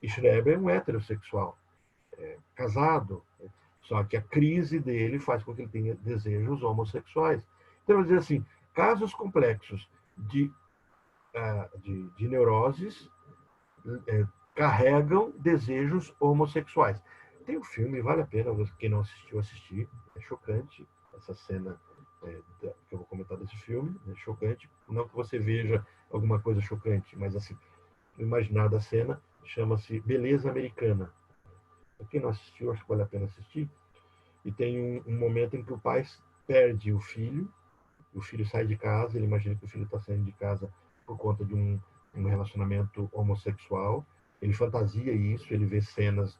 E Schreber é um heterossexual, casado, só que a crise dele faz com que ele tenha desejos homossexuais. Então, eu vou dizer assim, casos complexos de neuroses carregam desejos homossexuais. Tem um filme, vale a pena, quem não assistiu, assistir. É chocante essa cena que eu vou comentar desse filme. É chocante. Não que você veja alguma coisa chocante, mas assim, o imaginar da cena chama-se Beleza Americana. Quem não assistiu, acho que vale a pena assistir. E tem um momento em que o pai perde o filho sai de casa, ele imagina que o filho está saindo de casa por conta de um relacionamento homossexual. Ele fantasia isso, ele vê cenas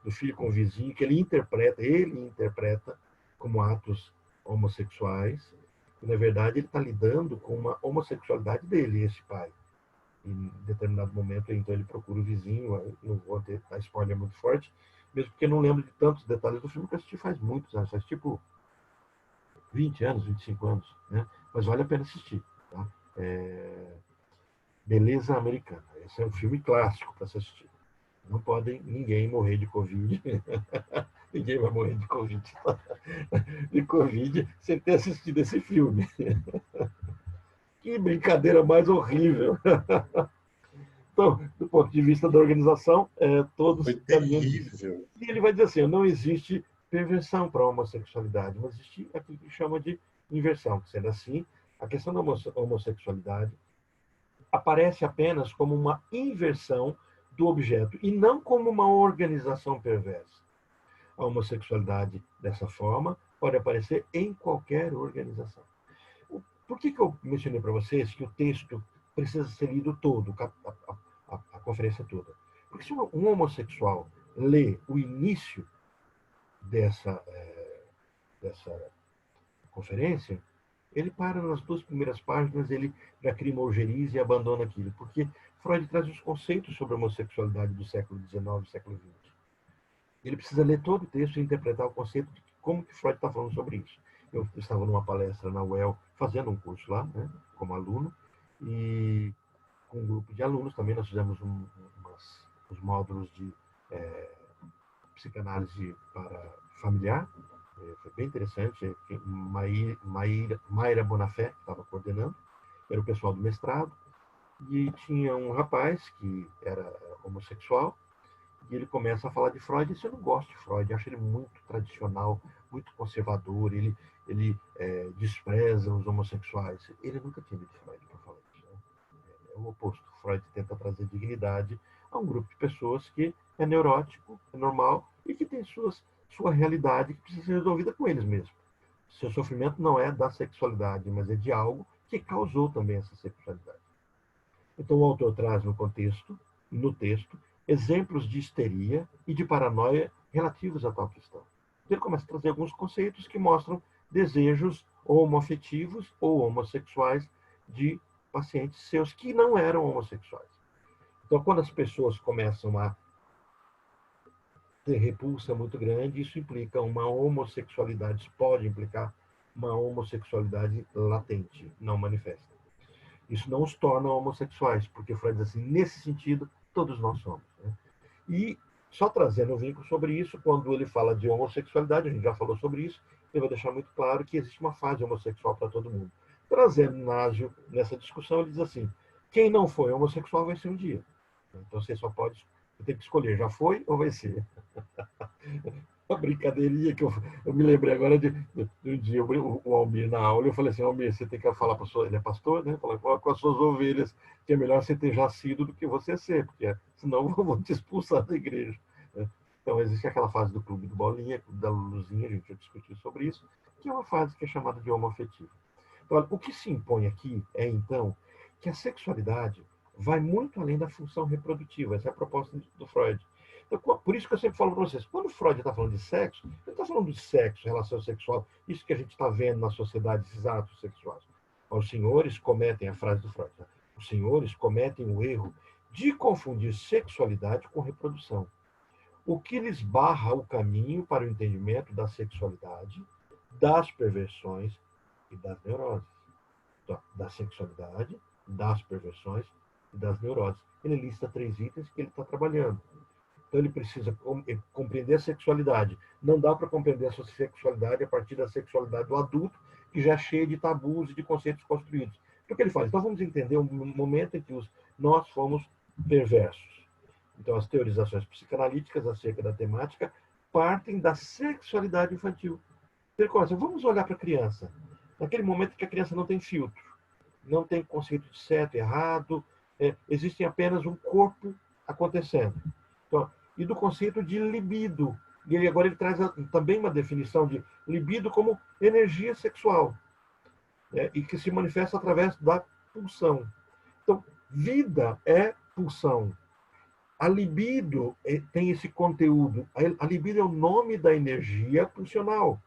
do filho com o vizinho que ele interpreta como atos homossexuais. E, na verdade, ele está lidando com uma homossexualidade dele, esse pai. E, em determinado momento, então, ele procura o vizinho, não vou ter a spoiler muito forte, mesmo porque eu não lembro de tantos detalhes do filme que eu assisti faz muitos anos, faz tipo 20 anos, 25 anos, né? Mas vale a pena assistir. Tá? Beleza Americana. Esse é um filme clássico para se assistir. Não podem ninguém morrer de Covid. Ninguém vai morrer de Covid. De Covid sem ter assistido esse filme. Que brincadeira mais horrível. Então, do ponto de vista da organização, todos
Foi terrível.
E ele vai dizer assim, não existe perversão para a homossexualidade, mas existe aquilo que chama de inversão. Sendo assim, a questão da homossexualidade aparece apenas como uma inversão do objeto e não como uma organização perversa. A homossexualidade, dessa forma, pode aparecer em qualquer organização. Por que eu mencionei para vocês que o texto precisa ser lido todo, a conferência toda? Porque se um homossexual lê o início dessa conferência, ele para nas 2 primeiras páginas, ele já cria uma algerize e abandona aquilo, porque Freud traz os conceitos sobre a homossexualidade do século XIX e século XX. Ele precisa ler todo o texto e interpretar o conceito de como que Freud está falando sobre isso. Eu estava numa palestra na UEL, fazendo um curso lá, né, como aluno, e com um grupo de alunos também nós fizemos os módulos de psicanálise para familiar. Foi bem interessante. Mayra Bonafé estava coordenando, era o pessoal do mestrado, e tinha um rapaz que era homossexual, e ele começa a falar de Freud, e eu não gosto de Freud, acho ele muito tradicional, muito conservador, ele despreza os homossexuais. Ele nunca tinha lido Freud para falar isso. Né? É o oposto. Freud tenta trazer dignidade a um grupo de pessoas que é neurótico, é normal, e que tem sua realidade que precisa ser resolvida com eles mesmos. Seu sofrimento não é da sexualidade, mas é de algo que causou também essa sexualidade. Então, o autor traz no texto, exemplos de histeria e de paranoia relativos a tal questão. Ele começa a trazer alguns conceitos que mostram desejos homoafetivos ou homossexuais de pacientes seus que não eram homossexuais. Então, quando as pessoas começam a ter repulsa muito grande, isso implica uma homossexualidade, pode implicar uma homossexualidade latente, não manifesta. Isso não os torna homossexuais, porque Freud diz assim, nesse sentido, todos nós somos. Né? E só trazendo um vínculo sobre isso, quando ele fala de homossexualidade, a gente já falou sobre isso, ele vai deixar muito claro que existe uma fase homossexual para todo mundo. Trazendo Násio nessa discussão, ele diz assim, Quem não foi homossexual vai ser um dia. Então você só pode, você tem que escolher, já foi ou vai ser. Uma brincadeirinha que eu me lembrei agora de um dia, o Almir na aula, eu falei assim, Almir, você tem que falar para ele é pastor, né? Falar com as suas ovelhas que é melhor você ter já sido do que você ser, porque senão vão te expulsar da igreja. Né? Então existe aquela fase do clube do Bolinha, da Luzinha, a gente já discutiu sobre isso, que é uma fase que é chamada de homoafetiva. Então, olha, o que se impõe aqui é, então, que a sexualidade vai muito além da função reprodutiva. Essa é a proposta do Freud. Então, por isso que eu sempre falo para vocês, quando o Freud está falando de sexo, ele está falando de sexo, relação sexual, isso que a gente está vendo na sociedade, esses atos sexuais. Os senhores cometem, a frase do Freud, né? Os senhores cometem o erro de confundir sexualidade com reprodução, o que lhes barra o caminho para o entendimento da sexualidade, das perversões e das neuroses. Então, da sexualidade, das perversões e das neuroses. Ele lista 3 itens que ele está trabalhando. Então ele precisa compreender a sexualidade. Não dá para compreender a sua sexualidade a partir da sexualidade do adulto, que já é cheia de tabus e de conceitos construídos. Então o que ele faz? Então vamos entender um momento em que nós fomos perversos. Então as teorizações psicanalíticas acerca da temática partem da sexualidade infantil. Ele começa, vamos olhar para a criança. Naquele momento que a criança não tem filtro, não tem conceito de certo e errado, existe apenas um corpo acontecendo. Então, e do conceito de libido. E agora ele traz também uma definição de libido como energia sexual, e que se manifesta através da pulsão. Então, vida é pulsão. A libido tem esse conteúdo. A libido é o nome da energia pulsional.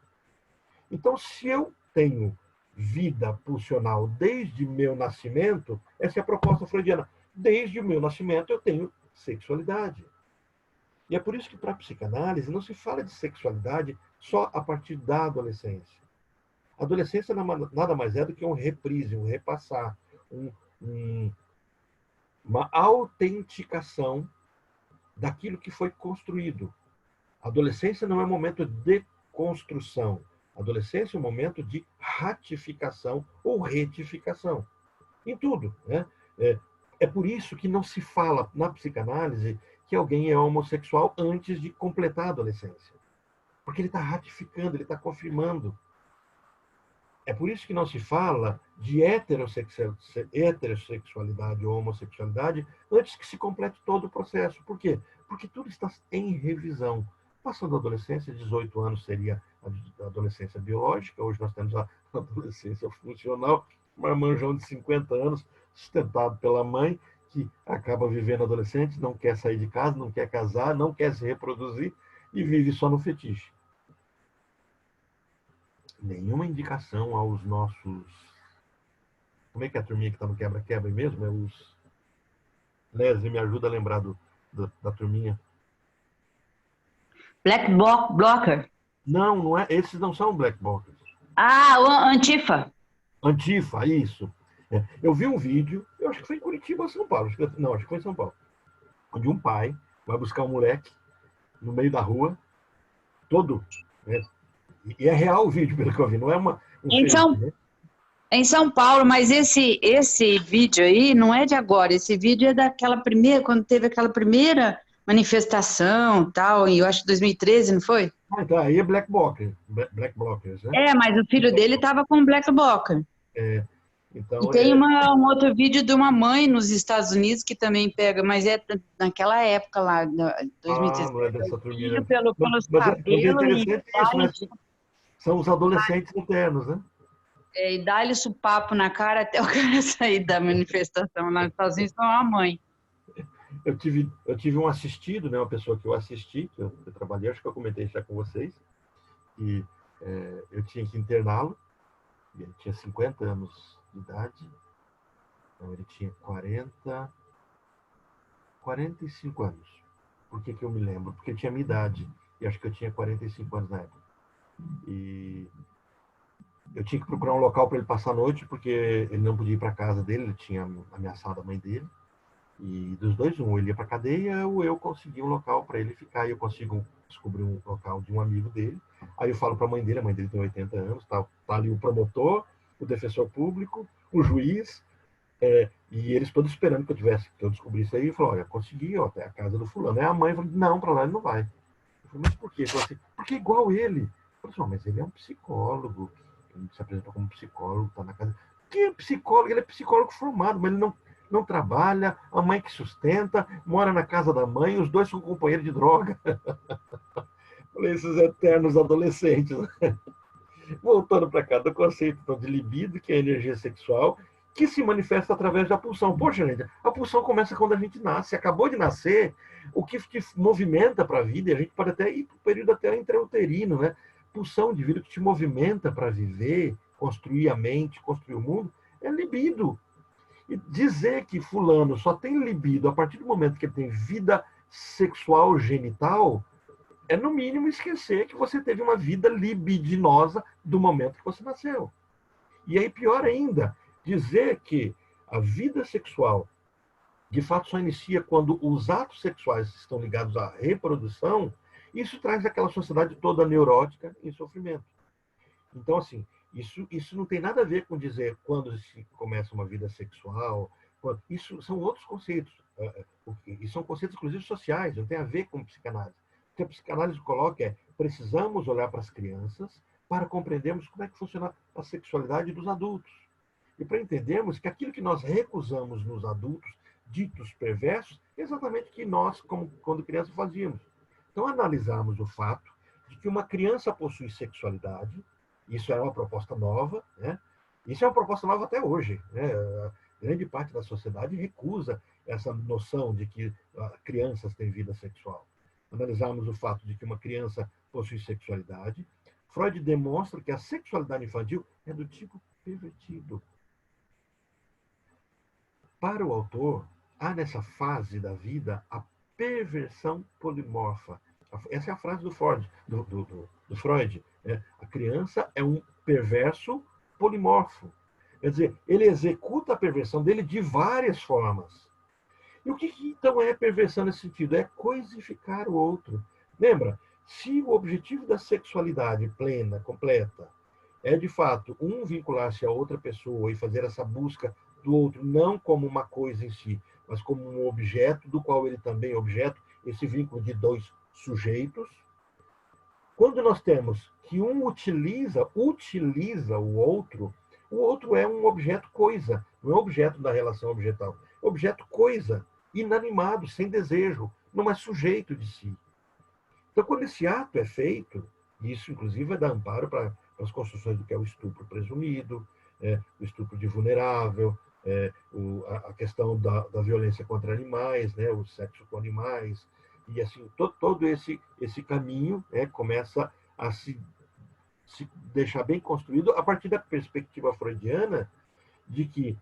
Então, se eu tenho vida pulsional desde meu nascimento, essa é a proposta freudiana. Desde o meu nascimento eu tenho sexualidade. E é por isso que, para a psicanálise, não se fala de sexualidade só a partir da adolescência. A adolescência nada mais é do que um reprise, um repassar, uma autenticação daquilo que foi construído. A adolescência não é um momento de construção. A adolescência é um momento de ratificação ou retificação. Em tudo. Né? É por isso que não se fala na psicanálise que alguém é homossexual antes de completar a adolescência. Porque ele está ratificando, ele está confirmando. É por isso que não se fala de heterossexualidade ou homossexualidade antes que se complete todo o processo. Por quê? Porque tudo está em revisão. Passando a adolescência, 18 anos seria a adolescência biológica, hoje nós temos a adolescência funcional, um marmanjão de 50 anos, sustentado pela mãe, que acaba vivendo adolescente, não quer sair de casa, não quer casar, não quer se reproduzir e vive só no fetiche. Nenhuma indicação aos nossos... Como é que é a turminha que está no quebra-quebra mesmo? É os... Leslie, me ajuda a lembrar da turminha.
Black Blocker.
Não é. Esses não são Black Blockers.
Ah, o Antifa.
Antifa, isso. Eu vi um vídeo, eu acho que foi em Curitiba ou São Paulo. Acho que foi em São Paulo. Onde um pai vai buscar um moleque no meio da rua, todo... E é real o vídeo, pelo que eu vi, não é um fake, né?
Em São Paulo, mas esse vídeo aí não é de agora, esse vídeo é daquela primeira, quando teve aquela primeira manifestação tal, e eu acho que 2013, não foi?
Então, aí é Black Blockers, né?
Mas o filho dele estava com Black Blocker.
Então,
e tem um outro vídeo de uma mãe nos Estados Unidos que também pega, mas é naquela época lá, 2013.
Não é dessa turminha.
Pelos
Mas é
cabelos
interessante isso, né? São os adolescentes eternos, né?
E dá-lhe supapo na cara até o cara sair da manifestação lá nos Estados Unidos com a mãe.
Eu tive um assistido, né? Uma pessoa que eu assisti, que eu trabalhei, acho que eu comentei já com vocês, e eu tinha que interná-lo, e ele tinha 50 anos de idade, então ele tinha 45 anos. Por que eu me lembro? Porque ele tinha a minha idade, e acho que eu tinha 45 anos na época. E eu tinha que procurar um local para ele passar a noite, porque ele não podia ir para a casa dele, ele tinha ameaçado a mãe dele. E dos dois, ele ia para a cadeia ou eu consegui um local para ele ficar. E eu consigo descobrir um local de um amigo dele. Aí eu falo para a mãe dele tem 80 anos, tá ali o promotor, o defensor público, o juiz, E eles todos esperando que eu descobrisse aí, e falou, olha, consegui, ó, até a casa do fulano. Aí a mãe falou, não, para lá ele não vai. Eu falei, mas por quê? Ele falou assim, porque é igual ele. Eu falei assim, mas ele é um psicólogo, ele se apresentou como psicólogo, tá na casa. Que é psicólogo? Ele é psicólogo formado, mas ele não trabalha, a mãe que sustenta, mora na casa da mãe, os dois são companheiros de droga. Falei, esses eternos adolescentes. Voltando para cá, do conceito então, de libido, que é a energia sexual, que se manifesta através da pulsão. Poxa, gente, a pulsão começa quando a gente nasce. Acabou de nascer, o que te movimenta para a vida, e a gente pode até ir para o período até intrauterino, né? Pulsão de vida que te movimenta para viver, construir a mente, construir o mundo, é libido. E dizer que fulano só tem libido a partir do momento que ele tem vida sexual genital é, no mínimo, esquecer que você teve uma vida libidinosa do momento que você nasceu. E aí, pior ainda, dizer que a vida sexual, de fato, só inicia quando os atos sexuais estão ligados à reprodução, isso traz aquela sociedade toda neurótica em sofrimento. Então, assim, isso não tem nada a ver com dizer quando se começa uma vida sexual. Isso são outros conceitos. E são conceitos, inclusive, sociais, não tem a ver com psicanálise. O que a psicanálise coloca é: precisamos olhar para as crianças para compreendermos como é que funciona a sexualidade dos adultos. E para entendermos que aquilo que nós recusamos nos adultos, ditos perversos, é exatamente o que nós, como quando criança, fazíamos. Então, analisarmos o fato de que uma criança possui sexualidade, isso é uma proposta nova, né? Isso é uma proposta nova até hoje, né? A grande parte da sociedade recusa essa noção de que crianças têm vida sexual. Analisarmos o fato de que uma criança possui sexualidade, Freud demonstra que a sexualidade infantil é do tipo pervertido. Para o autor, há nessa fase da vida a perversão polimorfa. Essa é a frase do Freud. Do Freud, né? A criança é um perverso polimorfo. Quer dizer, ele executa a perversão dele de várias formas. E o que então é perversão nesse sentido? É coisificar o outro. Lembra? Se o objetivo da sexualidade plena, completa, é de fato um vincular-se a outra pessoa e fazer essa busca do outro não como uma coisa em si, mas como um objeto do qual ele também é objeto, esse vínculo de dois sujeitos. Quando nós temos que um utiliza o outro é um objeto coisa, não é objeto da relação objetal, é objeto coisa, inanimado, sem desejo, não é sujeito de si. Então, quando esse ato é feito, isso inclusive vai dar amparo para as construções do que é o estupro presumido, o estupro de vulnerável, a questão da violência contra animais, né, o sexo com animais, e assim, todo esse caminho começa a se deixar bem construído a partir da perspectiva freudiana de que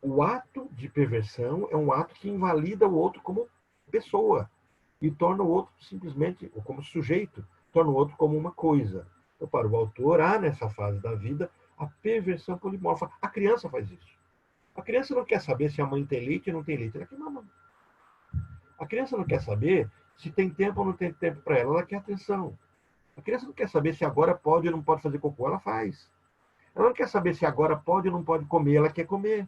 o ato de perversão é um ato que invalida o outro como pessoa e torna o outro simplesmente como sujeito, torna o outro como uma coisa. Então, para o autor, há nessa fase da vida a perversão polimorfa. A criança faz isso. A criança não quer saber se a mãe tem leite ou não tem leite. Ela quer mamar. A criança não quer saber se tem tempo ou não tem tempo para ela. Ela quer atenção. A criança não quer saber se agora pode ou não pode fazer cocô. Ela faz. Ela não quer saber se agora pode ou não pode comer. Ela quer comer.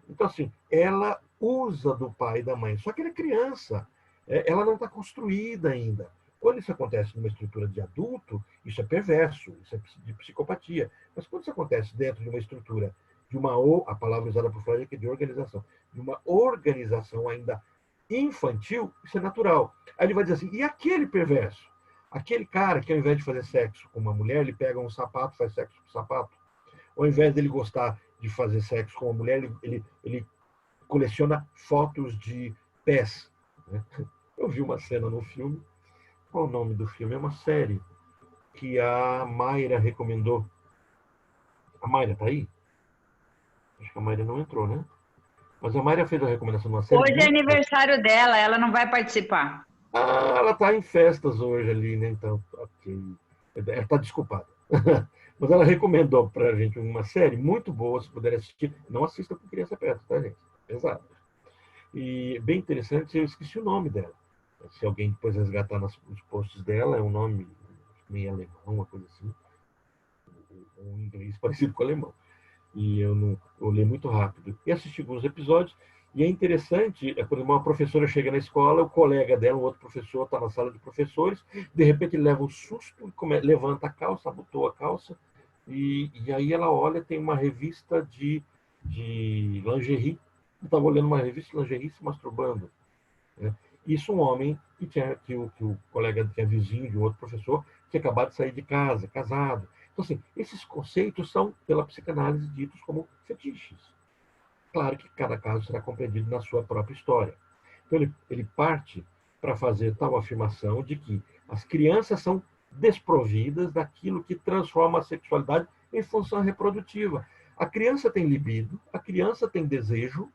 Então, assim, ela usa do pai e da mãe. Só que ela é criança. Ela não está construída ainda. Quando isso acontece numa estrutura de adulto, isso é perverso, isso é de psicopatia. Mas quando isso acontece dentro de uma estrutura, a palavra usada por Freud é de organização, de uma organização ainda infantil, isso é natural. Aí ele vai dizer assim, e aquele perverso? Aquele cara que ao invés de fazer sexo com uma mulher, ele pega um sapato, faz sexo com o sapato. Ao invés dele gostar de fazer sexo com uma mulher, ele coleciona fotos de pés. Né? Eu vi uma cena no filme. Qual o nome do filme? É uma série que a Mayra recomendou. A Mayra tá aí? Acho que a Mayra não entrou, né? Mas a Mayra fez a recomendação de uma série.
Hoje é aniversário dela, ela não vai participar.
Ah, ela tá em festas hoje ali, né? Então, ok. Ela tá desculpada. Mas ela recomendou pra gente uma série muito boa, se puder assistir. Não assista com criança perto, tá, gente? Exato. E bem interessante, eu esqueci o nome dela. Se alguém depois resgatar nos posts dela, é um nome meio alemão, uma coisa assim. Um inglês parecido com o alemão. e eu li muito rápido. E assisti alguns episódios, e é interessante, quando uma professora chega na escola, o colega dela, um outro professor, está na sala de professores, de repente ele leva um susto, levanta a calça, abotoa a calça, e aí ela olha, tem uma revista de lingerie, estava olhando uma revista de lingerie se masturbando. Né? Isso um homem que o colega, que é vizinho de um outro professor, que acabado de sair de casa, casado. Então, assim, esses conceitos são, pela psicanálise, ditos como fetiches. Claro que cada caso será compreendido na sua própria história. Então, ele parte para fazer tal afirmação de que as crianças são desprovidas daquilo que transforma a sexualidade em função reprodutiva. A criança tem libido, a criança tem desejo,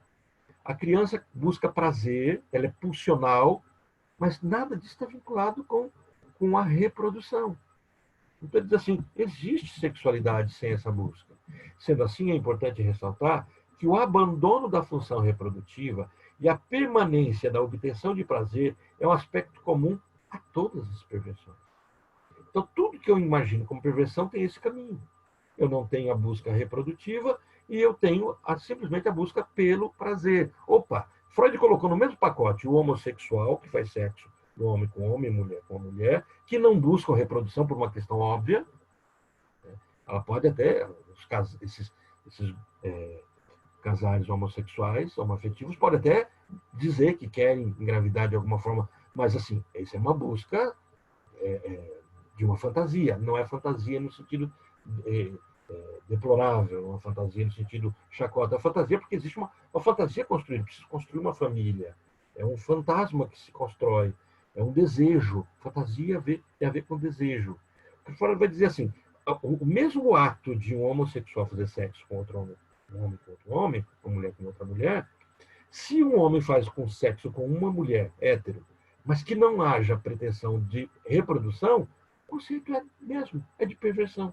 a criança busca prazer, ela é pulsional, mas nada disso está vinculado com a reprodução. Então, ele diz assim, existe sexualidade sem essa busca. Sendo assim, é importante ressaltar que o abandono da função reprodutiva e a permanência da obtenção de prazer é um aspecto comum a todas as perversões. Então, tudo que eu imagino como perversão tem esse caminho. Eu não tenho a busca reprodutiva e eu tenho simplesmente a busca pelo prazer. Opa, Freud colocou no mesmo pacote o homossexual, que faz sexo do homem com homem, mulher com mulher, que não busca reprodução por uma questão óbvia. Ela pode até, esses casais homossexuais, homoafetivos, podem até dizer que querem engravidar de alguma forma, mas assim, isso é uma busca de uma fantasia, não é fantasia no sentido deplorável, uma fantasia no sentido chacota. É fantasia porque existe uma fantasia construída, precisa construir uma família, é um fantasma que se constrói, é um desejo. Fantasia tem a ver com desejo. O Freud vai dizer assim, o mesmo ato de um homossexual fazer sexo com outro homem, um homem com outro homem, uma mulher com outra mulher, se um homem faz com sexo com uma mulher hétero, mas que não haja pretensão de reprodução, o conceito é mesmo, é de perversão.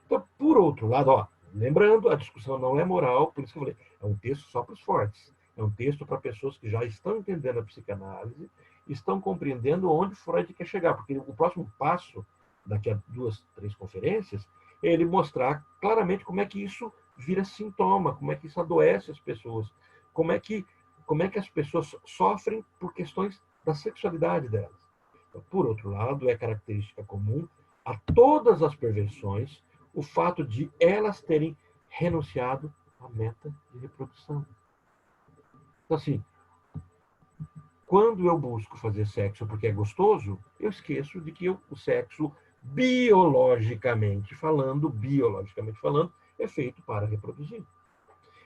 Então, por outro lado, lembrando, a discussão não é moral, por isso que eu falei, é um texto só para os fortes. É um texto para pessoas que já estão entendendo a psicanálise, estão compreendendo onde Freud quer chegar, porque o próximo passo, daqui a 2, 3 conferências, é ele mostrar claramente como é que isso vira sintoma, como é que isso adoece as pessoas, como é que as pessoas sofrem por questões da sexualidade delas. Então, por outro lado, é característica comum a todas as perversões o fato de elas terem renunciado à meta de reprodução. Então, assim, quando eu busco fazer sexo porque é gostoso, eu esqueço de que o sexo, biologicamente falando, é feito para reproduzir.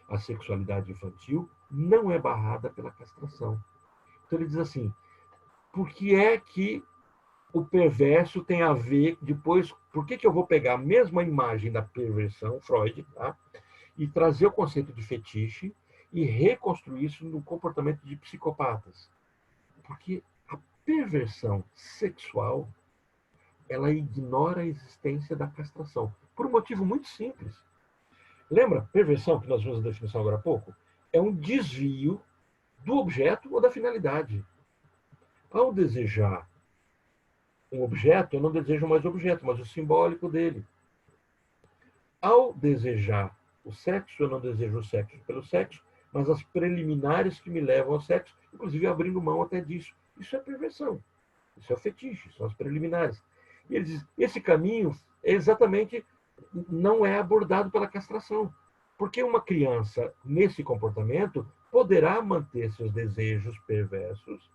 A sexualidade infantil não é barrada pela castração. Então, ele diz assim, por que é que o perverso tem a ver depois, por que eu vou pegar a mesma imagem da perversão, Freud, tá? E trazer o conceito de fetiche e reconstruir isso no comportamento de psicopatas? Porque a perversão sexual, ela ignora a existência da castração, por um motivo muito simples. Lembra, perversão, que nós vimos a definição agora há pouco? É um desvio do objeto ou da finalidade. Ao desejar um objeto, eu não desejo mais o objeto, mas o simbólico dele. Ao desejar o sexo, eu não desejo o sexo pelo sexo, mas as preliminares que me levam ao sexo, inclusive abrindo mão até disso. Isso é perversão. Isso é o fetiche, são as preliminares. E ele diz, esse caminho exatamente não é abordado pela castração. Porque uma criança, nesse comportamento, poderá manter seus desejos perversos,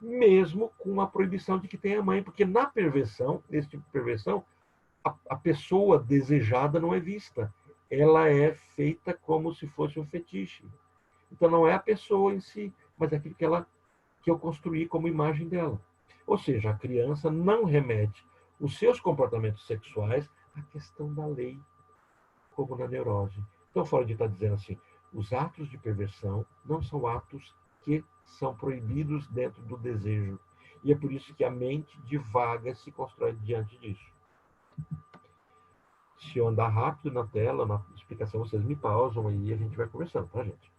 mesmo com a proibição de que tenha mãe, porque na perversão, nesse tipo de perversão, a pessoa desejada não é vista. Ela é feita como se fosse um fetiche. Então não é a pessoa em si, mas aquilo que eu construí como imagem dela. Ou seja, a criança não remete os seus comportamentos sexuais à questão da lei, como na neurose. Então Freud está dizendo assim, os atos de perversão não são atos que são proibidos dentro do desejo. E é por isso que a mente divaga se constrói diante disso. Se eu andar rápido na tela, na explicação, vocês me pausam aí e a gente vai conversando, tá, gente?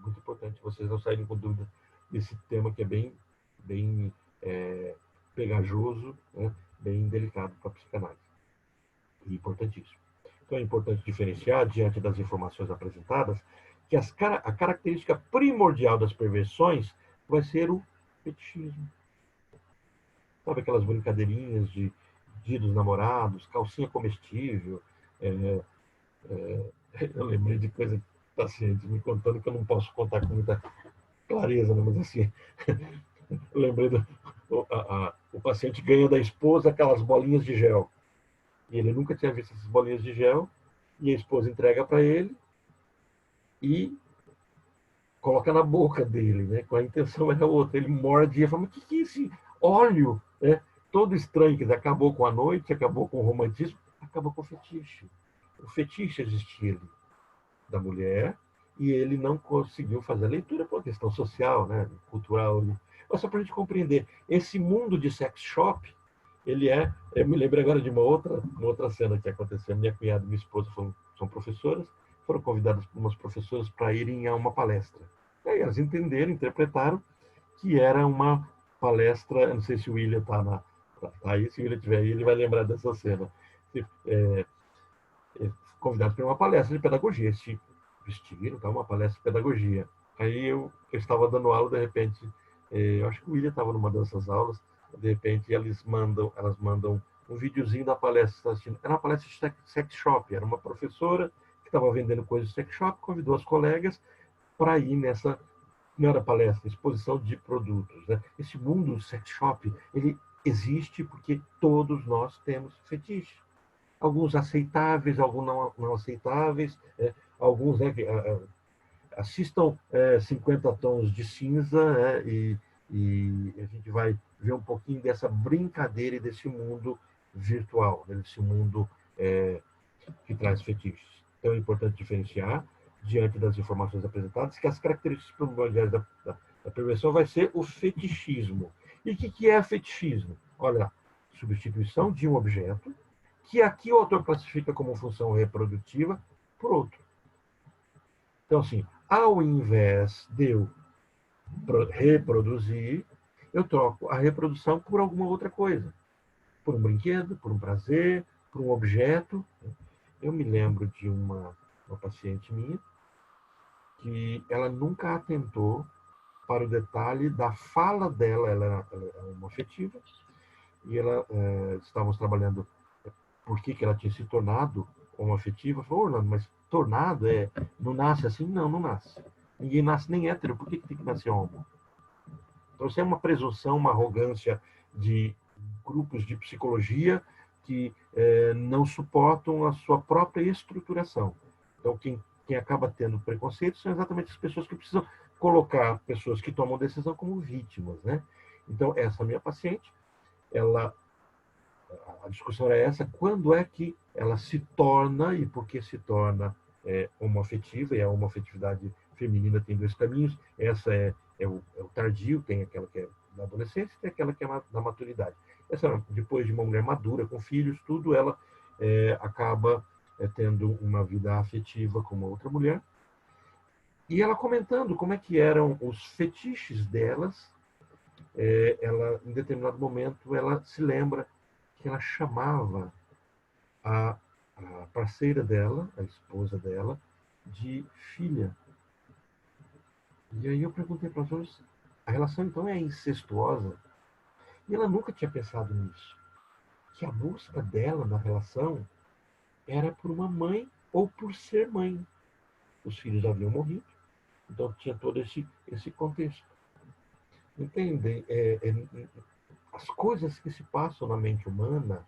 Muito importante vocês não saírem com dúvida desse tema que é bem pegajoso, né? Bem delicado para a psicanálise. E importantíssimo. Então é importante diferenciar, diante das informações apresentadas, que a característica primordial das perversões vai ser o fetichismo. Sabe aquelas brincadeirinhas de dia dos namorados, calcinha comestível. Eu lembrei de coisa que pacientes me contando que eu não posso contar com muita clareza, né? Mas assim, eu lembrei o paciente ganha da esposa aquelas bolinhas de gel. E ele nunca tinha visto essas bolinhas de gel. E a esposa entrega para ele e coloca na boca dele, né? Com a intenção era outra. Ele morde e fala, mas o que é esse óleo, né? Todo estranho, que acabou com a noite, acabou com o romantismo, acabou com o fetiche. O fetiche existia ali da mulher e ele não conseguiu fazer a leitura por uma questão social, né? Cultural. Mas só para a gente compreender, esse mundo de sex shop, ele é... Eu me lembro agora de uma outra cena que aconteceu. Minha cunhada e minha esposa são professoras, foram convidadas por umas professoras para irem a uma palestra. E aí elas entenderam, interpretaram que era uma palestra... Eu não sei se o William está aí, se o William estiver aí, ele vai lembrar dessa cena. Convidados para uma palestra de pedagogia. Se vestiram, tá? Uma palestra de pedagogia. Aí eu estava dando aula, de repente, eu acho que o William estava numa dessas aulas, de repente elas mandam um videozinho da palestra. Era uma palestra de sex shop, era uma professora que estava vendendo coisas de sex shop, convidou as colegas para ir nessa, não era palestra, exposição de produtos, né? Esse mundo sex shop, ele existe porque todos nós temos fetiche. Alguns aceitáveis, alguns não aceitáveis, alguns, né, assistam 50 tons de cinza, e a gente vai ver um pouquinho dessa brincadeira e desse mundo virtual, desse mundo que traz fetiches. Então é importante diferenciar, diante das informações apresentadas, que as características primordiais da perversão vai ser o fetichismo. E o que é fetichismo? Olha, substituição de um objeto, que aqui o autor classifica como função reprodutiva, por outro. Então, assim, ao invés de eu reproduzir, eu troco a reprodução por alguma outra coisa. Por um brinquedo, por um prazer, por um objeto. Eu me lembro de uma paciente minha que ela nunca atentou para o detalhe da fala dela. Ela é uma afetiva e estávamos trabalhando por que ela tinha se tornado homoafetiva. Falou, Orlando, mas tornado não nasce assim? Não, não nasce. Ninguém nasce nem hétero, por que tem que nascer homo? Então, isso é uma presunção, uma arrogância de grupos de psicologia que não suportam a sua própria estruturação. Então, quem acaba tendo preconceito são exatamente as pessoas que precisam colocar pessoas que tomam decisão como vítimas, né? Então, essa minha paciente, a discussão era essa: quando é que ela se torna, e por que se torna homoafetiva? E a homoafetividade feminina tem dois caminhos. Essa é o tardio, tem aquela que é da adolescência e tem aquela que é da maturidade. Essa, depois de uma mulher madura, com filhos, tudo, ela acaba tendo uma vida afetiva com uma outra mulher. E ela comentando como é que eram os fetiches delas, ela, em determinado momento, ela se lembra que ela chamava a parceira dela, a esposa dela, de filha. E aí eu perguntei para elas, a relação então é incestuosa? E ela nunca tinha pensado nisso. Que a busca dela na relação era por uma mãe ou por ser mãe. Os filhos haviam morrido, então tinha todo esse contexto. Entendem? As coisas que se passam na mente humana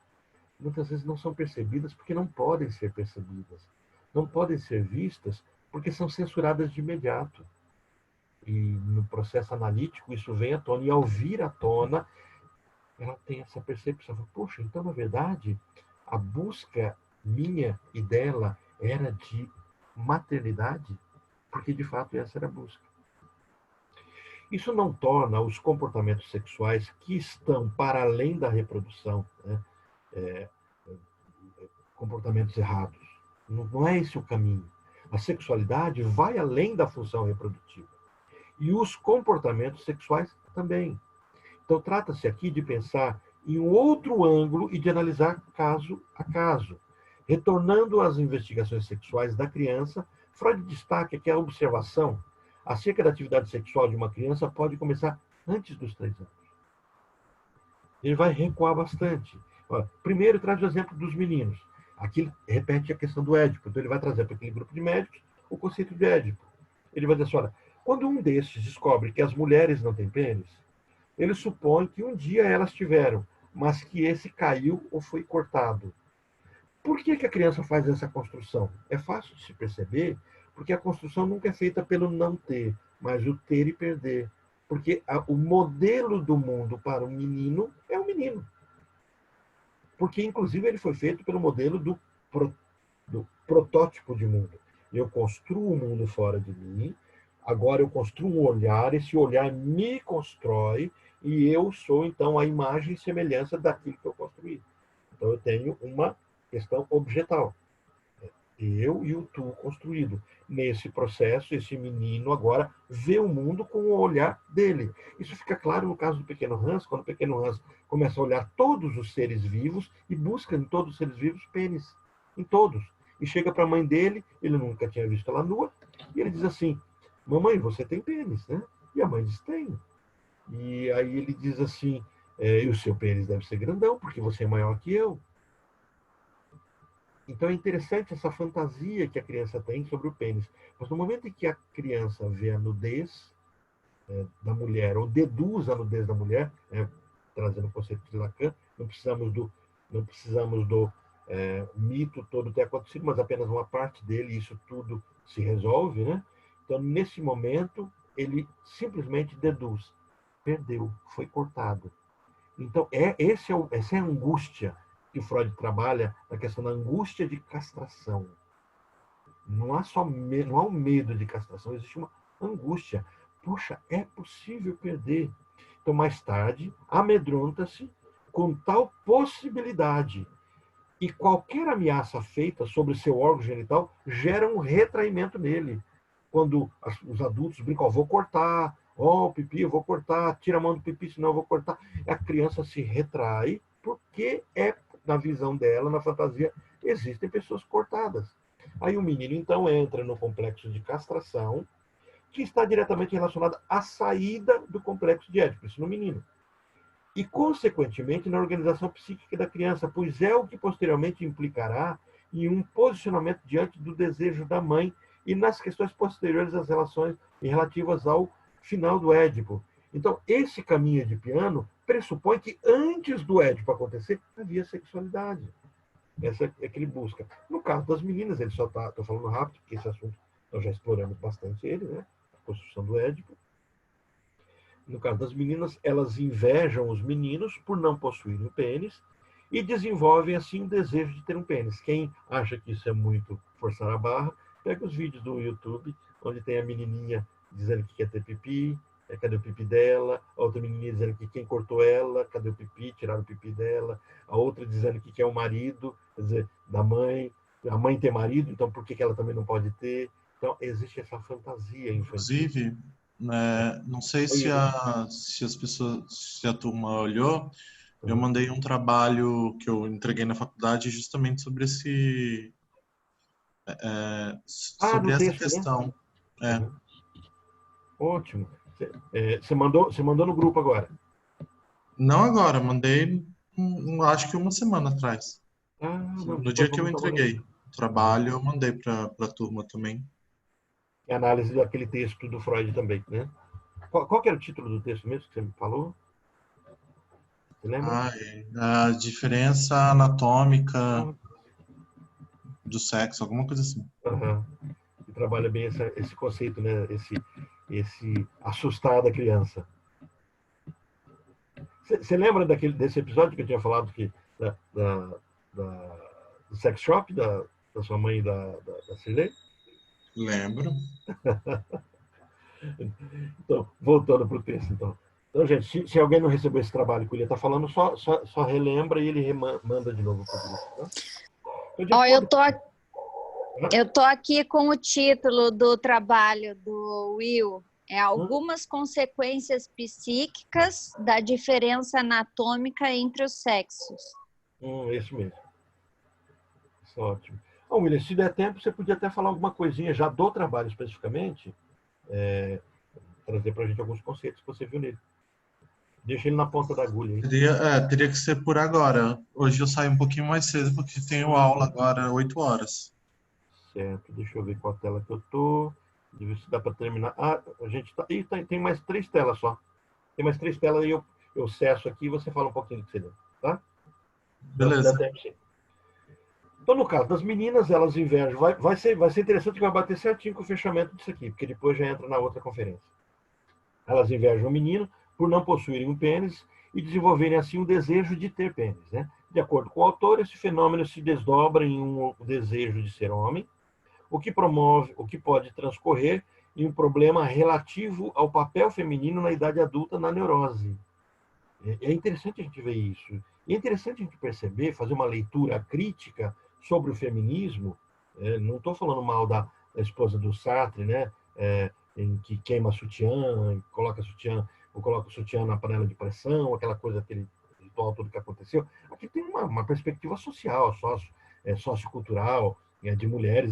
muitas vezes não são percebidas porque não podem ser percebidas. Não podem ser vistas porque são censuradas de imediato. E no processo analítico isso vem à tona. E ao vir à tona, ela tem essa percepção. Poxa, então, na verdade, a busca minha e dela era de maternidade, porque, de fato, essa era a busca. Isso não torna os comportamentos sexuais que estão para além da reprodução, né, comportamentos errados. Não é esse o caminho. A sexualidade vai além da função reprodutiva. E os comportamentos sexuais também. Então, trata-se aqui de pensar em um outro ângulo e de analisar caso a caso. Retornando às investigações sexuais da criança, Freud destaca que a observação acerca da atividade sexual de uma criança pode começar antes dos 3 anos. Ele vai recuar bastante. Primeiro, traz o exemplo dos meninos. Aqui ele repete a questão do Édipo. Então, ele vai trazer para aquele grupo de médicos o conceito de Édipo. Ele vai dizer assim, olha, quando um destes descobre que as mulheres não têm pênis, ele supõe que um dia elas tiveram, mas que esse caiu ou foi cortado. Por que a criança faz essa construção? É fácil de se perceber, porque a construção nunca é feita pelo não ter, mas o ter e perder. Porque o modelo do mundo para o menino é o menino. Porque, inclusive, ele foi feito pelo modelo do protótipo de mundo. Eu construo um mundo fora de mim, agora eu construo um olhar, esse olhar me constrói, e eu sou, então, a imagem e semelhança daquilo que eu construí. Então, eu tenho uma questão objetal. Eu e o tu construído. Nesse processo, esse menino agora vê o mundo com o olhar dele. Isso fica claro no caso do pequeno Hans, quando o pequeno Hans começa a olhar todos os seres vivos e busca em todos os seres vivos pênis. Em todos. E chega para a mãe dele, ele nunca tinha visto ela nua, e ele diz assim, mamãe, você tem pênis, né? E a mãe diz, tem. E aí ele diz assim, e o seu pênis deve ser grandão, porque você é maior que eu. Então é interessante essa fantasia que a criança tem sobre o pênis. Mas no momento em que a criança vê a nudez da mulher, ou deduz a nudez da mulher, trazendo o conceito de Lacan, não precisamos do mito todo ter acontecido, mas apenas uma parte dele, e isso tudo se resolve, né? Então, nesse momento, ele simplesmente deduz. Perdeu, foi cortado. Então, essa é a angústia que Freud trabalha, na questão da angústia de castração. Não há um medo de castração, existe uma angústia. Puxa, é possível perder. Então, mais tarde, amedronta-se com tal possibilidade. E qualquer ameaça feita sobre seu órgão genital gera um retraimento nele. Quando os adultos brincam, vou cortar, o pipi, eu vou cortar, tira a mão do pipi, senão eu vou cortar. A criança se retrai, porque na visão dela, na fantasia, existem pessoas cortadas. Aí o menino, então, entra no complexo de castração, que está diretamente relacionado à saída do complexo de Édipo, isso no menino. E, consequentemente, na organização psíquica da criança, pois é o que posteriormente implicará em um posicionamento diante do desejo da mãe e nas questões posteriores às relações relativas ao final do Édipo. Então, esse caminho de piano pressupõe que antes do Édipo acontecer, havia sexualidade. Essa é que ele busca. No caso das meninas, ele só está... Estou falando rápido, porque esse assunto nós já exploramos bastante ele, né? A construção do Édipo. No caso das meninas, elas invejam os meninos por não possuírem pênis e desenvolvem, assim, o desejo de ter um pênis. Quem acha que isso é muito forçar a barra, pega os vídeos do YouTube, onde tem a menininha dizendo que quer ter pipi, cadê o pipi dela? A outra menininha dizendo que quem cortou ela, cadê o pipi, tiraram o pipi dela? A outra dizendo que quer o marido, quer dizer, da mãe. A mãe tem marido, então por que ela também não pode ter? Então, existe essa fantasia infantil.
Inclusive, não sei se as pessoas, se a turma olhou, eu mandei um trabalho que eu entreguei na faculdade justamente sobre sobre essa
texto,
questão.
Né? Ótimo. Você mandou no grupo agora?
Não agora, mandei acho que uma semana atrás. No dia que eu entreguei o trabalho, eu mandei para a turma também.
É análise daquele texto do Freud também, né? Qual que era o título do texto mesmo que você me falou? Você lembra?
A diferença anatômica do sexo, alguma coisa assim.
E trabalha bem esse conceito, né? Esse assustar da criança. Você lembra desse episódio que eu tinha falado do sex shop da sua mãe e da Cirlei?
Lembro.
Então, voltando para o texto, então. Então, gente, se alguém não recebeu esse trabalho que ele está falando, só relembra e ele manda de novo para o grupo. Tá? Então,
eu tô aqui com o título do trabalho do Will. Algumas consequências psíquicas da diferença anatômica entre os sexos.
Isso mesmo. Ótimo. Bom, William, se der tempo, você podia até falar alguma coisinha já do trabalho especificamente, trazer para a gente alguns conceitos que você viu nele. Deixa ele na ponta da agulha aí.
Teria que ser por agora. Hoje eu saio um pouquinho mais cedo, porque tenho aula agora, 8 horas.
Certo, deixa eu ver qual tela que eu tô. Deixa eu ver se dá para terminar. Ah, a gente tá. Ih, tem mais 3 telas só. Tem mais 3 telas e eu cesso aqui e você fala um pouquinho do que você deu, tá? Dá
Beleza.
tempo sim. Então, no caso das meninas, elas invejam. Vai ser interessante que vai bater certinho com o fechamento disso aqui, porque depois já entra na outra conferência. Elas invejam o menino por não possuírem um pênis e desenvolverem assim um desejo de ter pênis, né? De acordo com o autor, esse fenômeno se desdobra em um desejo de ser homem, o que pode transcorrer em um problema relativo ao papel feminino na idade adulta na neurose. É interessante a gente ver isso. E é interessante a gente perceber, fazer uma leitura crítica sobre o feminismo. Não estou falando mal da esposa do Sartre, né? Em que queima sutiã, coloca sutiã, ou coloca o sutiã na panela de pressão, aquela coisa, aquele ritual todo que aconteceu. Aqui tem uma perspectiva social, sociocultural, de mulheres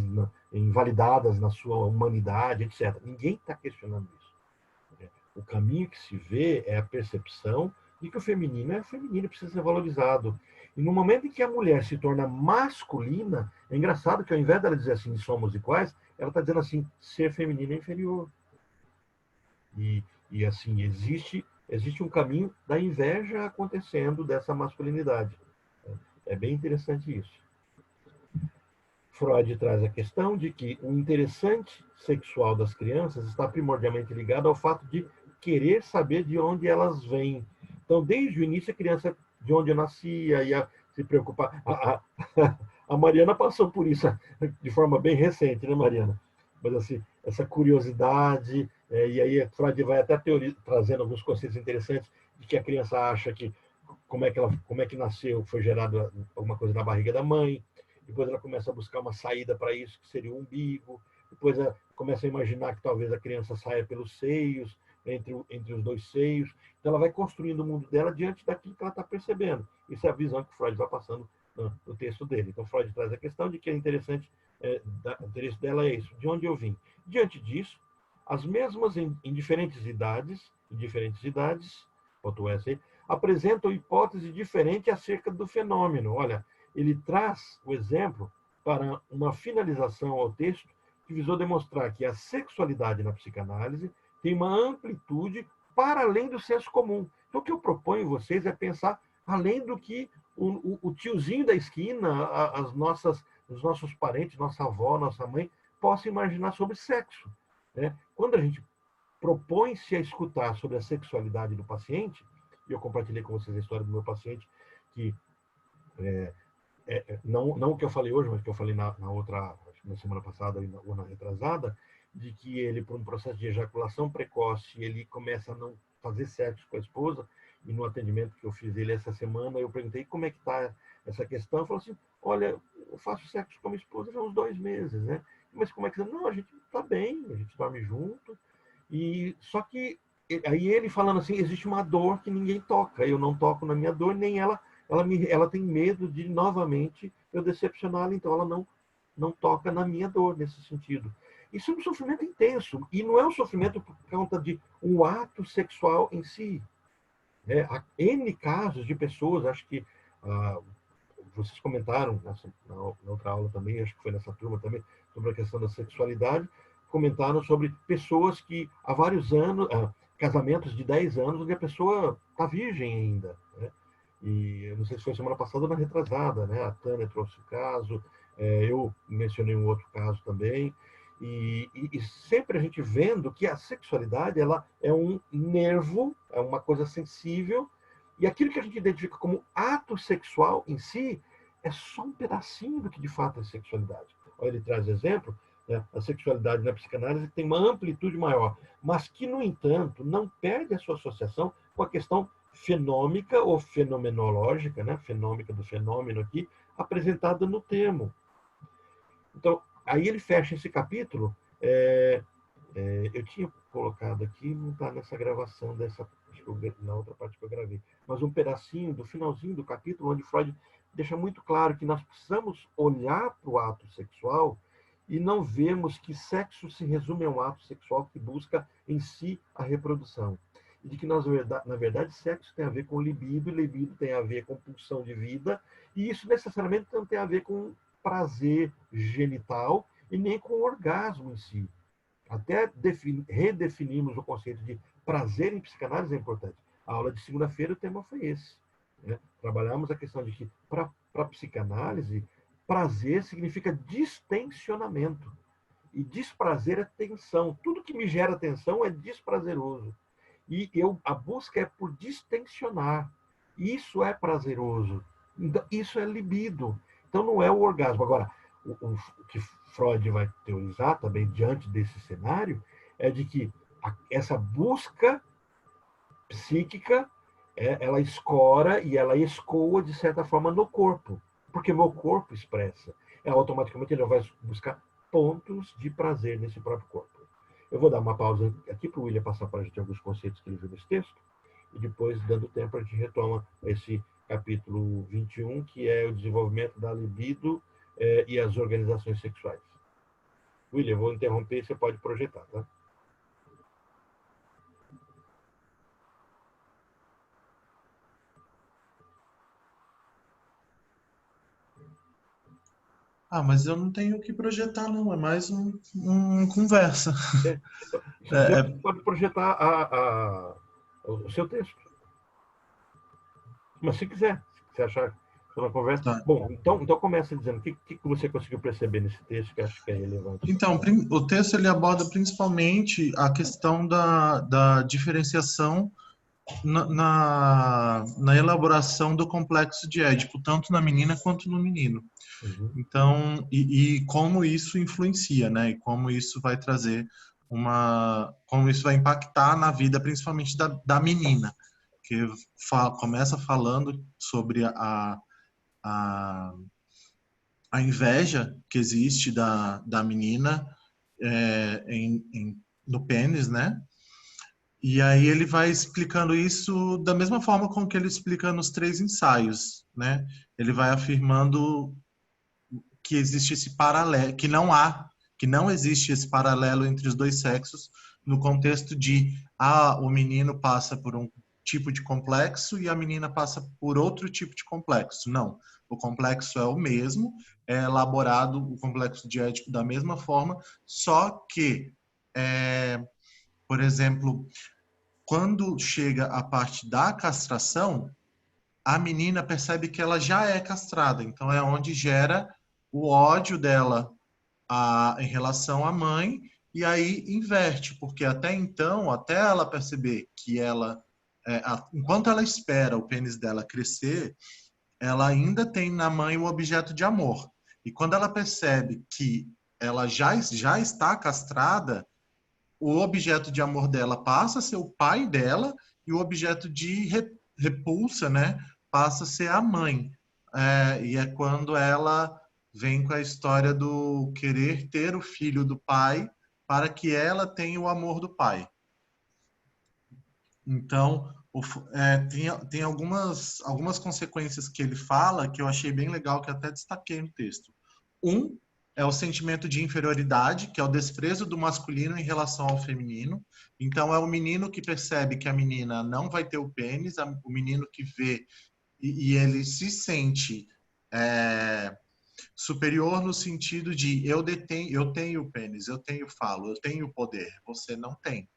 invalidadas na sua humanidade, etc. Ninguém está questionando isso. O caminho que se vê é a percepção de que o feminino é feminino, precisa ser valorizado. E no momento em que a mulher se torna masculina, é engraçado que ao invés dela dizer assim, somos iguais, ela está dizendo assim, ser feminino é inferior. E assim, existe um caminho da inveja acontecendo dessa masculinidade. É bem interessante isso. Freud traz a questão de que o interessante sexual das crianças está primordialmente ligado ao fato de querer saber de onde elas vêm. Então, desde o início, a criança, de onde eu nascia, ia se preocupar. A Mariana passou por isso de forma bem recente, né, Mariana? Mas, assim, essa curiosidade, e aí Freud vai até trazendo alguns conceitos interessantes de que a criança acha que como é que nasceu, foi gerado alguma coisa na barriga da mãe, depois ela começa a buscar uma saída para isso, que seria o umbigo, depois ela começa a imaginar que talvez a criança saia pelos seios, entre os dois seios, então ela vai construindo o mundo dela diante daquilo que ela está percebendo. Isso é a visão que Freud vai passando no texto dele. Então Freud traz a questão de que é interessante, o interesse dela é isso, de onde eu vim. Diante disso, as mesmas em diferentes idades, botou essa aí, apresentam hipótese diferente acerca do fenômeno. Olha, ele traz o exemplo para uma finalização ao texto que visou demonstrar que a sexualidade na psicanálise tem uma amplitude para além do senso comum. Então, o que eu proponho a vocês é pensar além do que o tiozinho da esquina, os nossos parentes, nossa avó, nossa mãe, possam imaginar sobre sexo. Né? Quando a gente propõe-se a escutar sobre a sexualidade do paciente, e eu compartilhei com vocês a história do meu paciente, que não o que eu falei hoje, mas que eu falei na semana passada ou na retrasada, de que ele, por um processo de ejaculação precoce, ele começa a não fazer sexo com a esposa, e no atendimento que eu fiz ele essa semana, eu perguntei como é que está essa questão, ele falou assim, olha, eu faço sexo com a minha esposa já há uns 2 meses, né? Mas como é que... Não, a gente está bem, a gente dorme junto, e só que aí ele falando assim, existe uma dor que ninguém toca, eu não toco na minha dor, nem ela tem medo de novamente eu decepcioná-la, então ela não toca na minha dor nesse sentido. Isso é um sofrimento intenso, e não é um sofrimento por conta de um ato sexual em si. Há N casos de pessoas, acho que vocês comentaram na outra aula também, acho que foi nessa turma também, sobre a questão da sexualidade, comentaram sobre pessoas que há vários anos, casamentos de 10 anos, onde a pessoa está virgem ainda. Né? E eu não sei se foi semana passada ou na retrasada, né? A Tânia trouxe o caso, eu mencionei um outro caso também, e sempre a gente vendo que a sexualidade ela é um nervo, é uma coisa sensível, e aquilo que a gente identifica como ato sexual em si é só um pedacinho do que de fato é sexualidade. Olha, ele traz exemplo, né? A sexualidade na psicanálise tem uma amplitude maior, mas que, no entanto, não perde a sua associação com a questão fenômica ou fenomenológica, né? Fenômica do fenômeno aqui, apresentada no termo. Então, aí ele fecha esse capítulo. Eu tinha colocado aqui, não está nessa gravação na outra parte que eu gravei, mas um pedacinho do finalzinho do capítulo, onde Freud deixa muito claro que nós precisamos olhar para o ato sexual e não vemos que sexo se resume a um ato sexual que busca em si a reprodução. E de que, na verdade, sexo tem a ver com libido, e libido tem a ver com pulsão de vida, e isso necessariamente não tem a ver com prazer genital e nem com orgasmo em si. Até redefinirmos o conceito de prazer em psicanálise é importante. A aula de segunda-feira, o tema foi esse. Né? Trabalhamos a questão de que, para a psicanálise, prazer significa distensionamento. E desprazer é tensão. Tudo que me gera tensão é desprazeroso. E a busca é por distensionar. Isso é prazeroso. Então, isso é libido. Então, não é o orgasmo. Agora, o que Freud vai teorizar também diante desse cenário é de que essa busca psíquica, ela escora e ela escoa, de certa forma, no corpo. Porque meu corpo expressa. Automaticamente ele vai buscar pontos de prazer nesse próprio corpo. Eu vou dar uma pausa aqui para o William passar para a gente alguns conceitos que ele viu nesse texto, e depois, dando tempo, a gente retoma esse capítulo 21, que é o desenvolvimento da libido e as organizações sexuais. William, eu vou interromper e você pode projetar, tá?
Mas eu não tenho o que projetar, não. É mais um conversa.
Você pode projetar o seu texto. Mas se quiser, se achar que é uma conversa.
Tá.
Bom, então começa dizendo o que você conseguiu perceber nesse texto que acho que é relevante.
Então, o texto ele aborda principalmente a questão da diferenciação na elaboração do complexo de Édipo, tanto na menina quanto no menino.
Uhum.
Então, e como isso influencia, né? E como isso vai trazer como isso vai impactar na vida, principalmente da menina, que começa falando sobre a inveja que existe da menina no pênis, né? E aí ele vai explicando isso da mesma forma com que ele explica nos 3 ensaios, né? Ele vai afirmando que existe esse paralelo, que não existe esse paralelo entre os 2 sexos no contexto de o menino passa por um tipo de complexo e a menina passa por outro tipo de complexo. Não, o complexo é o mesmo, é elaborado o complexo de Édipo da mesma forma, só que, por exemplo, quando chega a parte da castração, a menina percebe que ela já é castrada, então é onde gera o ódio dela em relação à mãe, e aí inverte, porque até então, até ela perceber que enquanto ela espera o pênis dela crescer, ela ainda tem na mãe o objeto de amor. E quando ela percebe que ela já está castrada, o objeto de amor dela passa a ser o pai dela e o objeto de repulsa, né, passa a ser a mãe. E é quando ela vem com a história do querer ter o filho do pai para que ela tenha o amor do pai. Então, tem algumas consequências que ele fala que eu achei bem legal, que até destaquei no texto. É o sentimento de inferioridade, que é o desprezo do masculino em relação ao feminino. Então, é o menino que percebe que a menina não vai ter o pênis, o menino que vê e ele se sente superior no sentido de eu tenho o pênis, eu tenho o falo, eu tenho o poder, você não tem.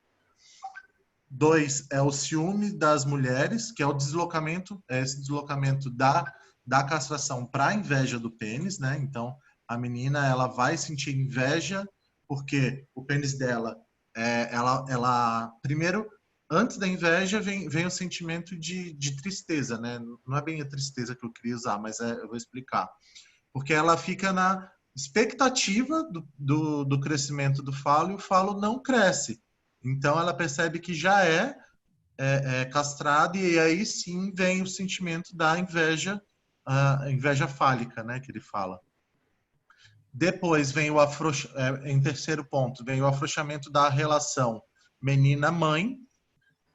2 é o ciúme das mulheres, que é esse deslocamento da castração para a inveja do pênis, né? Então, a menina ela vai sentir inveja porque o pênis dela, ela primeiro, antes da inveja vem o sentimento de tristeza, né? Não é bem a tristeza que eu queria usar, mas eu vou explicar. Porque ela fica na expectativa do crescimento do falo e o falo não cresce. Então ela percebe que já é castrada e aí sim vem o sentimento da inveja, a inveja fálica, né, que ele fala. Depois vem em terceiro ponto, vem o afrouxamento da relação menina-mãe,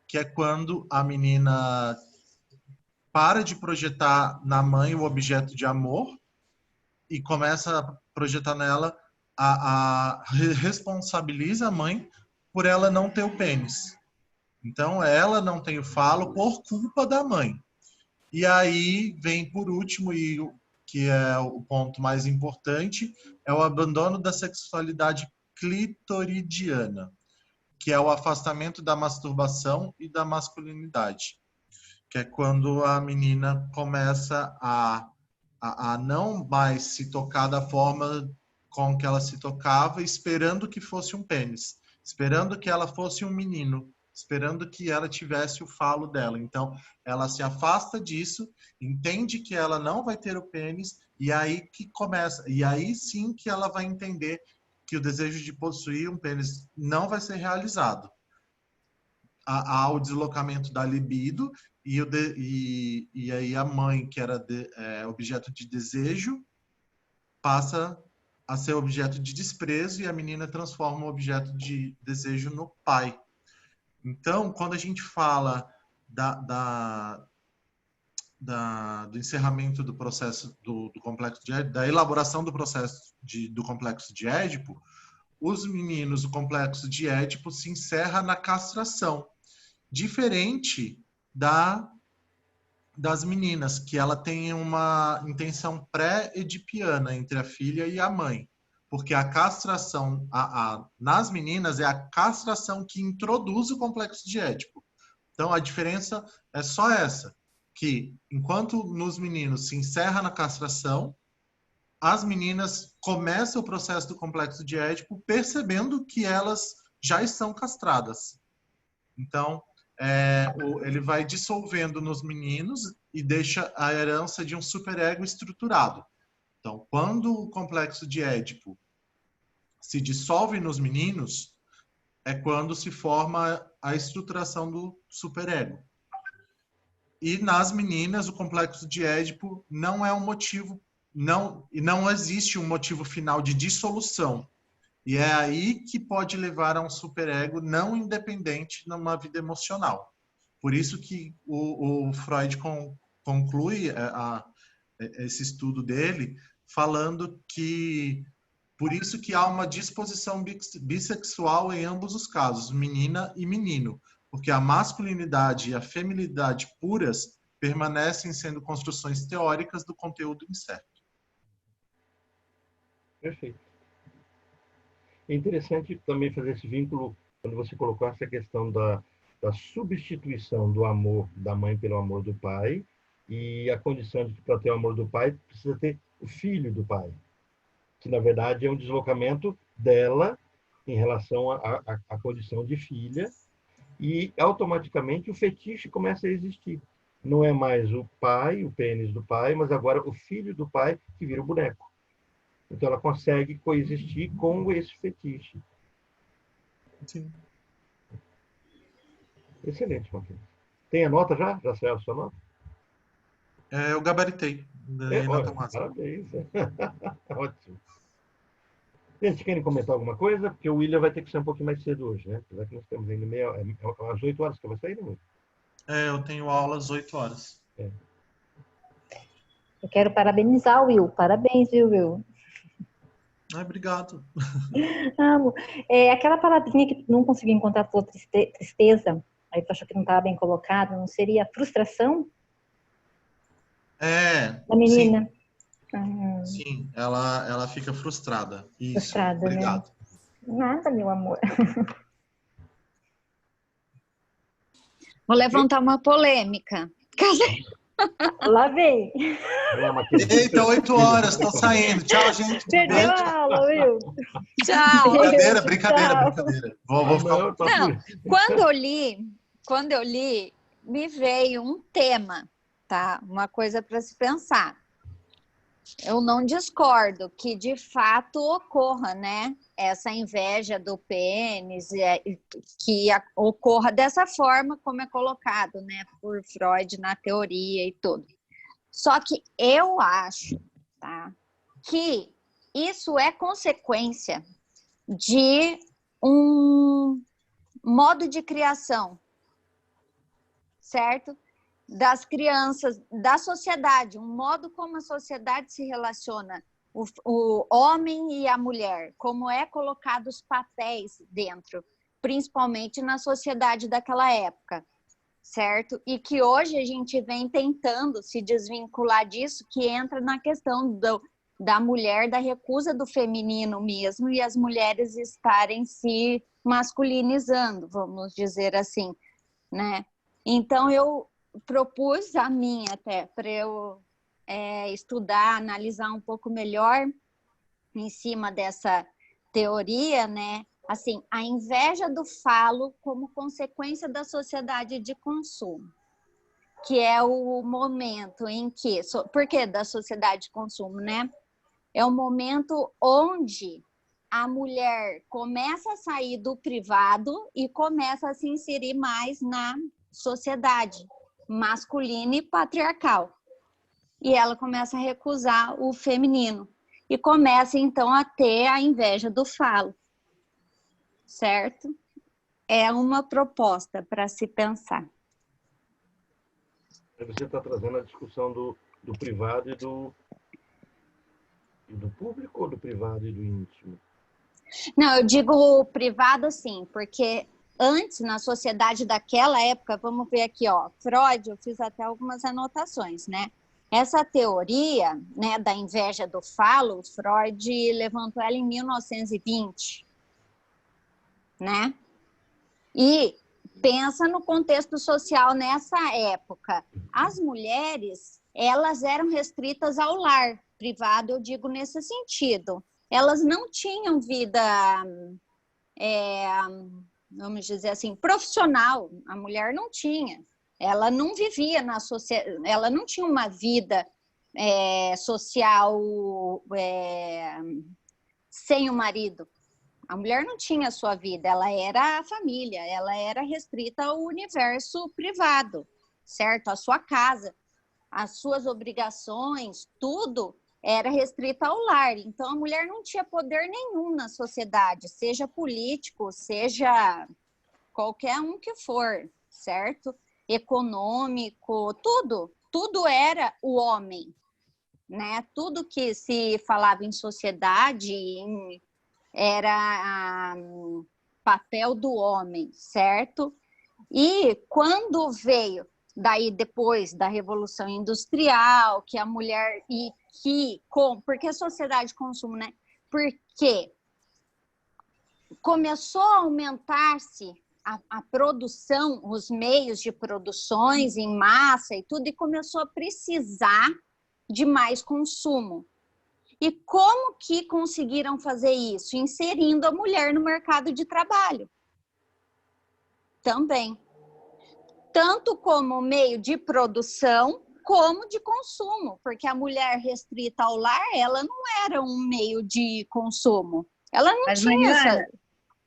que é quando a menina para de projetar na mãe o objeto de amor e começa a projetar nela, responsabiliza a mãe por ela não ter o pênis. Então, ela não tem o falo por culpa da mãe. E aí vem por último, e que é o ponto mais importante, é o abandono da sexualidade clitoridiana, que é o afastamento da masturbação e da masculinidade, que é quando a menina começa a não mais se tocar da forma com que ela se tocava, esperando que fosse um pênis, esperando que ela fosse um menino, esperando que ela tivesse o falo dela. Então, ela se afasta disso, entende que ela não vai ter o pênis, e aí que começa, e aí sim que ela vai entender que o desejo de possuir um pênis não vai ser realizado. Há o deslocamento da libido, e aí a mãe, que era objeto de desejo, passa a ser objeto de desprezo, e a menina transforma o objeto de desejo no pai. Então, quando a gente fala do encerramento do processo do complexo de Édipo, da elaboração do processo do complexo de Édipo, os meninos, o complexo de Édipo se encerra na castração, diferente das meninas, que ela tem uma intenção pré-edipiana entre a filha e a mãe. Porque a castração nas meninas é a castração que introduz o complexo de Édipo. Então, a diferença é só essa, que enquanto nos meninos se encerra na castração, as meninas começam o processo do complexo de Édipo percebendo que elas já estão castradas. Então, ele vai dissolvendo nos meninos e deixa a herança de um superego estruturado. Então, quando o complexo de Édipo se dissolve nos meninos, é quando se forma a estruturação do superego. E nas meninas, o complexo de Édipo não é um motivo, não existe um motivo final de dissolução. E é aí que pode levar a um superego não independente numa vida emocional. Por isso que o Freud conclui esse estudo dele falando que por isso que há uma disposição bissexual em ambos os casos, menina e menino, porque a masculinidade e a feminilidade puras permanecem sendo construções teóricas do conteúdo incerto.
Perfeito. É interessante também fazer esse vínculo, quando você colocou essa questão da substituição do amor da mãe pelo amor do pai, e a condição de que para ter o amor do pai precisa ter o filho do pai, que na verdade é um deslocamento dela em relação à condição de filha, e automaticamente o fetiche começa a existir. Não é mais o pai, o pênis do pai, mas agora o filho do pai que vira o boneco. Então ela consegue coexistir com esse fetiche.
Sim.
Excelente, Matheus. Tem a nota já? Já saiu a sua nota?
Eu gabaritei.
Olha, parabéns. Ótimo. Gente, querem comentar alguma coisa? Porque o William vai ter que sair um pouquinho mais cedo hoje, né? Apesar que nós estamos ainda às 8 horas que vai sair, não é?
Eu tenho aula às 8 horas.
Eu quero parabenizar o Will. Parabéns, viu, Will?
Obrigado.
Amo. Aquela palavrinha que não consegui encontrar, falou tristeza, aí tu achou que não estava bem colocado, não seria frustração? Da menina.
Sim. Sim, ela fica frustrada. Isso.
Frustrada,
obrigado.
Né? Nada, meu amor.
Vou levantar uma polêmica.
Lá vem.
Eita, 8 horas, tô saindo. Tchau, gente.
Perdeu a aula, Will.
Tchau.
Brincadeira. Vou ficar...
Não, quando eu li, me veio um tema, tá? Uma coisa para se pensar. Eu não discordo que de fato ocorra, né? Essa inveja do pênis, que ocorra dessa forma como é colocado, né? Por Freud na teoria e tudo. Só que eu acho, tá? Que isso é consequência de um modo de criação, certo? das crianças, da sociedade, um modo como a sociedade se relaciona, o homem e a mulher, como é colocado os papéis dentro, principalmente na sociedade daquela época, certo? E que hoje a gente vem tentando se desvincular disso, que entra na questão da mulher, da recusa do feminino mesmo, e as mulheres estarem se masculinizando, vamos dizer assim, né? Então, eu propus a mim até, para eu estudar, analisar um pouco melhor em cima dessa teoria, né? Assim, a inveja do falo como consequência da sociedade de consumo, que é o momento em que... Por que da sociedade de consumo, né? É o momento onde a mulher começa a sair do privado e começa a se inserir mais na sociedade masculina e patriarcal. E ela começa a recusar o feminino. E começa, então, a ter a inveja do falo. Certo? É uma proposta para se pensar.
Você está trazendo a discussão do privado e do público ou do privado e do íntimo?
Não, eu digo privado sim, porque antes, na sociedade daquela época, vamos ver aqui, ó, Freud, eu fiz até algumas anotações, né? Essa teoria, né, da inveja do falo, Freud levantou ela em 1920, né? E pensa no contexto social nessa época. As mulheres, elas eram restritas ao lar privado, eu digo nesse sentido. Elas não tinham vida, vamos dizer assim, profissional. A mulher não tinha. Ela não vivia na sociedade, ela não tinha uma vida social sem o marido. A mulher não tinha a sua vida, ela era a família, ela era restrita ao universo privado, certo? A sua casa, as suas obrigações, tudo era restrito ao lar. Então, a mulher não tinha poder nenhum na sociedade, seja político, seja qualquer um que for, certo? Econômico, tudo era o homem, né? Tudo que se falava em sociedade, era papel do homem, certo? E quando veio daí depois da Revolução Industrial, que a mulher porque a sociedade de consumo, né? Porque começou a aumentar-se a produção, os meios de produções em massa e tudo, e começou a precisar de mais consumo. E como que conseguiram fazer isso? Inserindo a mulher no mercado de trabalho. Também. Tanto como meio de produção, como de consumo. Porque a mulher restrita ao lar, ela não era um meio de consumo. Ela não tinha essa...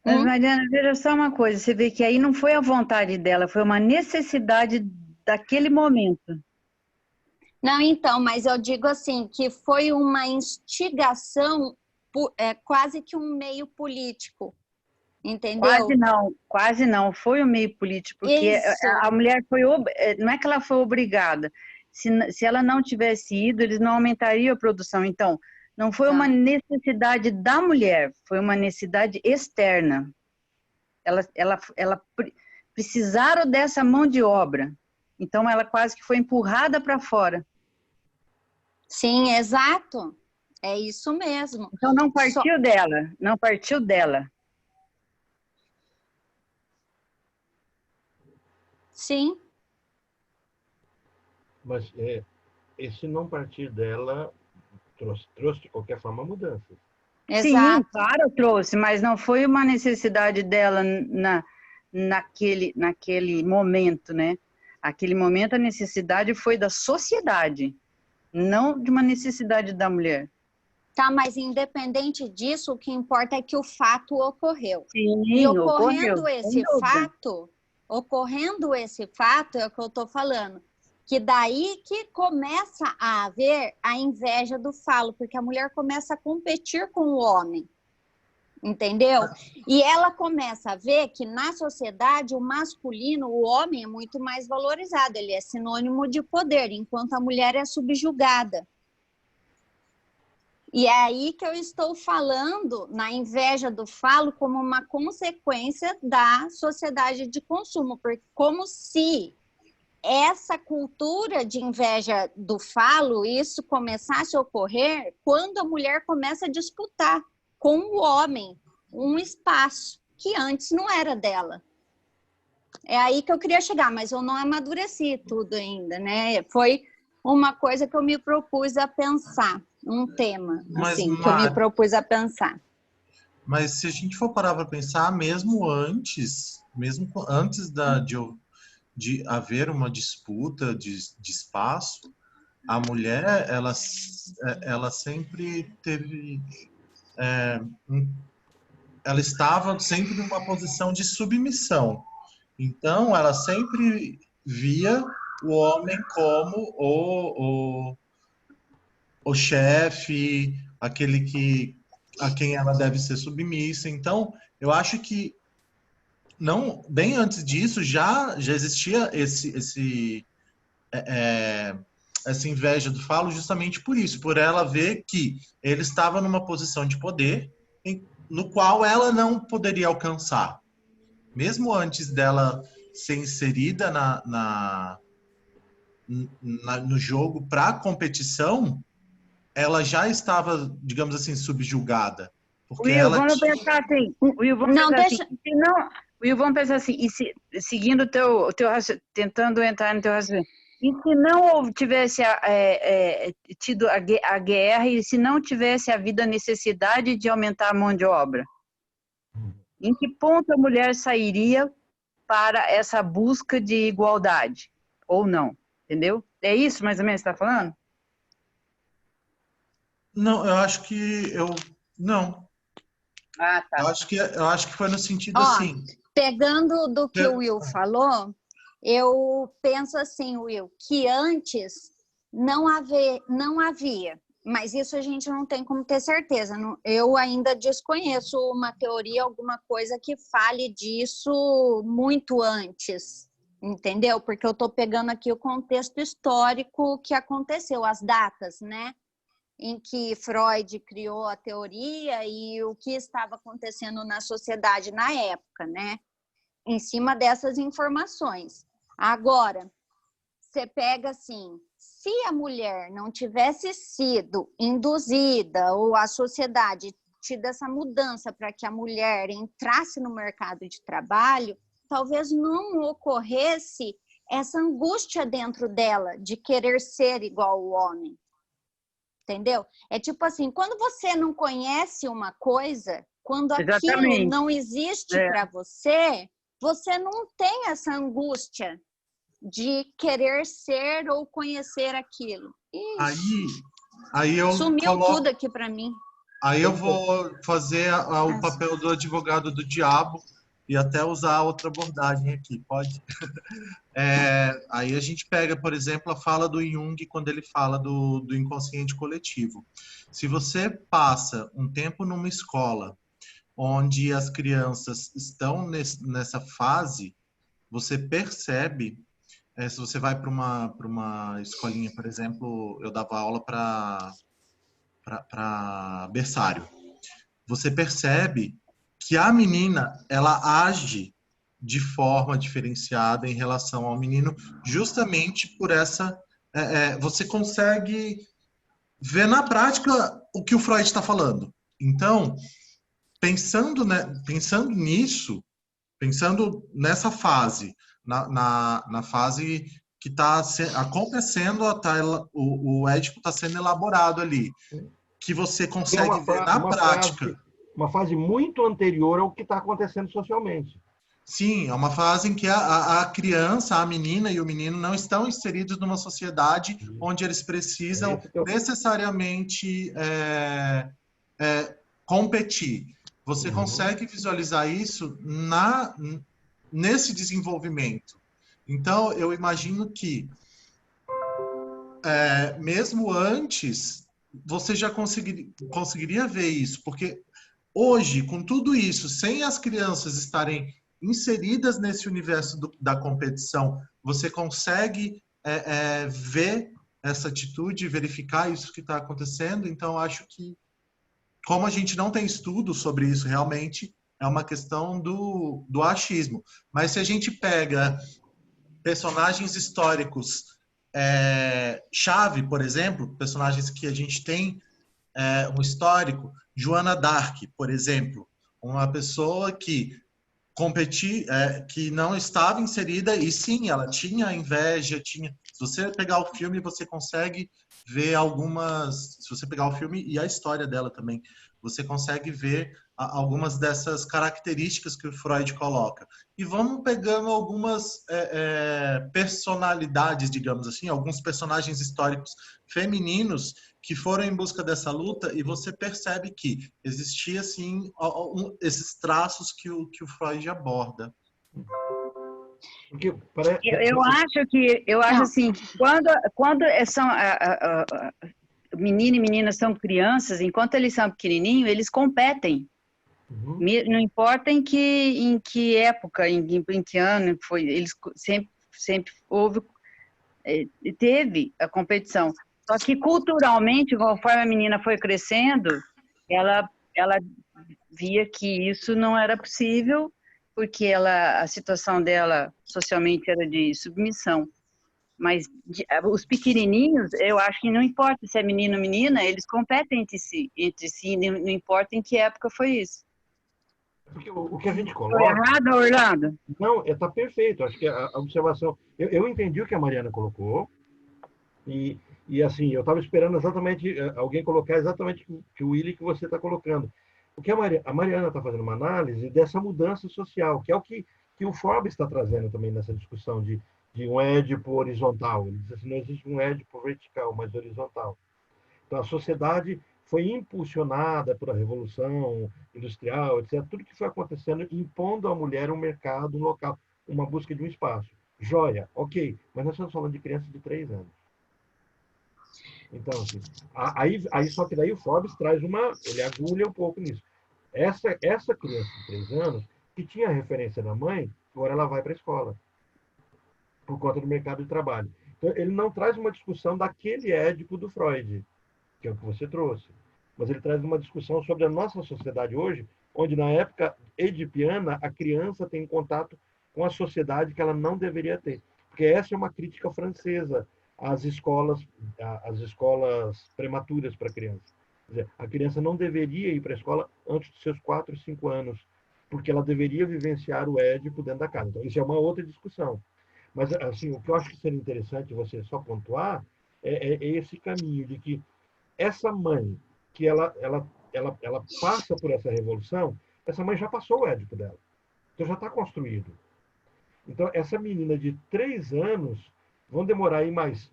Mas, Mariana, veja só uma coisa. Você vê que aí não foi a vontade dela, foi uma necessidade daquele momento.
Não, então, mas eu digo assim, que foi uma instigação, quase que um meio político, entendeu?
Quase não, foi um meio político, porque
Isso.
a mulher não é que ela foi obrigada, se ela não tivesse ido, eles não aumentariam a produção, então, não foi uma necessidade da mulher, foi uma necessidade externa, ela precisaram dessa mão de obra, então ela quase que foi empurrada para fora.
Sim, exato. É isso mesmo.
Então não partiu dela.
Sim.
Mas esse não partir dela trouxe de qualquer forma mudanças.
Exato.
Sim, claro, trouxe, mas não foi uma necessidade dela naquele momento, né? Aquele momento a necessidade foi da sociedade, não de uma necessidade da mulher.
Tá, mas independente disso, o que importa é que o fato ocorreu.
Sim,
e ocorrendo
ocorreu,
esse fato, é o que eu estou falando, que daí que começa a haver a inveja do falo, porque a mulher começa a competir com o homem, entendeu? E ela começa a ver que na sociedade o masculino, o homem é muito mais valorizado, ele é sinônimo de poder, enquanto a mulher é subjugada. E é aí que eu estou falando na inveja do falo como uma consequência da sociedade de consumo, porque como se essa cultura de inveja do falo, isso começasse a ocorrer quando a mulher começa a disputar com o homem um espaço que antes não era dela. É aí que eu queria chegar, mas eu não amadureci tudo ainda, né? Foi uma coisa que eu me propus a pensar, um tema, assim, que eu me propus a pensar.
Mas se a gente for parar para pensar, mesmo antes de haver uma disputa de espaço, a mulher, ela sempre teve... ela estava sempre numa posição de submissão. Então, ela sempre via o homem como o chefe, aquele a quem ela deve ser submissa. Então, eu acho que não, bem antes disso já existia essa inveja do falo justamente por isso, por ela ver que ele estava numa posição de poder no qual ela não poderia alcançar. Mesmo antes dela ser inserida no jogo para competição, ela já estava, digamos assim, subjugada. Porque
Will,
ela
vamos pensar assim. Will, vamos
Não,
pensar
deixa...
assim. Will, vamos pensar assim. E seguindo o teu tentando entrar no teu raciocínio. E se não tivesse tido a guerra e se não tivesse havido a necessidade de aumentar a mão de obra? Em que ponto a mulher sairia para essa busca de igualdade? Ou não? Entendeu? É isso mais ou menos que você está falando?
Não, eu acho que não.
Ah, tá.
Eu acho que foi no sentido
Ó,
assim.
pegando do que o Will falou, eu penso assim, Will, que antes não havia, mas isso a gente não tem como ter certeza. Eu ainda desconheço uma teoria, alguma coisa que fale disso muito antes, entendeu? Porque eu estou pegando aqui o contexto histórico que aconteceu, as datas, né? Em que Freud criou a teoria e o que estava acontecendo na sociedade na época, né? Em cima dessas informações. Agora, você pega assim, se a mulher não tivesse sido induzida ou a sociedade tido essa mudança para que a mulher entrasse no mercado de trabalho, talvez não ocorresse essa angústia dentro dela de querer ser igual ao homem. Entendeu? É tipo assim, quando você não conhece uma coisa, quando aquilo não existe para você, você não tem essa angústia de querer ser ou conhecer aquilo.
Aí eu
sumiu tudo aqui para mim.
Aí eu vou fazer o papel do advogado do diabo e até usar outra abordagem aqui, pode? Aí a gente pega, por exemplo, a fala do Jung quando ele fala do inconsciente coletivo. Se você passa um tempo numa escola onde as crianças estão nessa fase, você percebe, se você vai para uma escolinha, por exemplo, eu dava aula para berçário, você percebe que a menina, ela age de forma diferenciada em relação ao menino, justamente por essa... você consegue ver na prática o que o Freud está falando. Então, pensando nisso, pensando nessa fase, na fase que está acontecendo, o Édipo está sendo elaborado ali, que você consegue ver na prática.
Uma fase muito anterior ao que está acontecendo socialmente.
Sim, é uma fase em que a criança, a menina e o menino não estão inseridos numa sociedade onde eles precisam necessariamente competir. Você consegue visualizar isso nesse desenvolvimento. Então, eu imagino que, mesmo antes, você já conseguiria ver isso, porque hoje, com tudo isso, sem as crianças estarem inseridas nesse universo da competição, você consegue ver essa atitude, verificar isso que está acontecendo? Então, acho que, como a gente não tem estudo sobre isso realmente, é uma questão do achismo. Mas se a gente pega personagens históricos chave, por exemplo, personagens que a gente tem um histórico, Joana d'Arc, por exemplo, uma pessoa que que não estava inserida, e sim, ela tinha inveja, tinha. Se você pegar o filme, você consegue ver algumas. Se você pegar o filme e a história dela também, você consegue ver algumas dessas características que o Freud coloca. E vamos pegando algumas personalidades, digamos assim, alguns personagens históricos femininos que foram em busca dessa luta, e você percebe que existia, assim, esses traços que o Freud aborda.
Porque
eu acho assim, que quando são menino e menina são crianças, enquanto eles são pequenininhos, eles competem.
Uhum.
Não importa em que época, em que ano foi, eles sempre teve a competição. Só que culturalmente, conforme a menina foi crescendo, ela via que isso não era possível, porque a situação dela socialmente era de submissão. Mas os pequenininhos, eu acho que não importa se é menino ou menina, eles competem entre si, não importa em que época foi isso.
Porque o que a gente
Estou
coloca...
errado, Orlando?
Não, está perfeito. Acho que a observação... Eu entendi o que a Mariana colocou, e assim, eu estava esperando exatamente alguém colocar exatamente que o Willy que você está colocando. Porque a Mariana está fazendo uma análise dessa mudança social, que é o que o Forbes está trazendo também nessa discussão de um Édipo horizontal. Ele diz assim, não existe um Édipo vertical, mas horizontal. Então, a sociedade foi impulsionada pela Revolução Industrial, etc. Tudo que foi acontecendo, impondo à mulher um mercado, um local, uma busca de um espaço. Joia, ok, mas nós estamos falando de crianças de 3 anos. Então, assim, aí só que daí o Forbes traz ele agulha um pouco nisso. Essa criança de 3 anos, que tinha a referência da mãe, agora ela vai para a escola, por conta do mercado de trabalho. Então, ele não traz uma discussão daquele Édipo do Freud, que é o que você trouxe, mas ele traz uma discussão sobre a nossa sociedade hoje, onde na época edipiana, a criança tem contato com a sociedade que ela não deveria ter. Porque essa é uma crítica francesa às escolas prematuras para criança. Quer dizer, a criança não deveria ir para a escola antes dos seus 4, 5 anos, porque ela deveria vivenciar o Édipo dentro da casa. Então, isso é uma outra discussão. Mas, assim, o que eu acho que seria interessante você só pontuar é esse caminho de que essa mãe, que ela passa por essa revolução, essa mãe já passou o Édipo dela. Então, já está construído. Então, essa menina de 3 anos vão demorar aí mais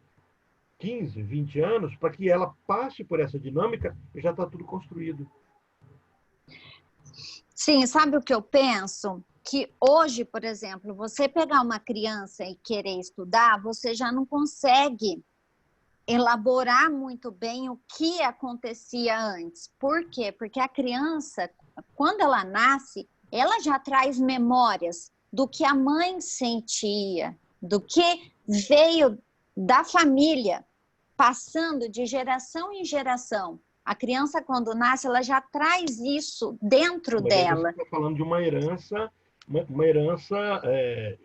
15, 20 anos para que ela passe por essa dinâmica e já está tudo construído.
Sim, sabe o que eu penso? Que hoje, por exemplo, você pegar uma criança e querer estudar, você já não consegue elaborar muito bem o que acontecia antes. Por quê? Porque a criança, quando ela nasce, ela já traz memórias do que a mãe sentia, do que veio da família, passando de geração em geração. A criança, quando nasce, ela já traz isso dentro dela.
Você está falando de uma herança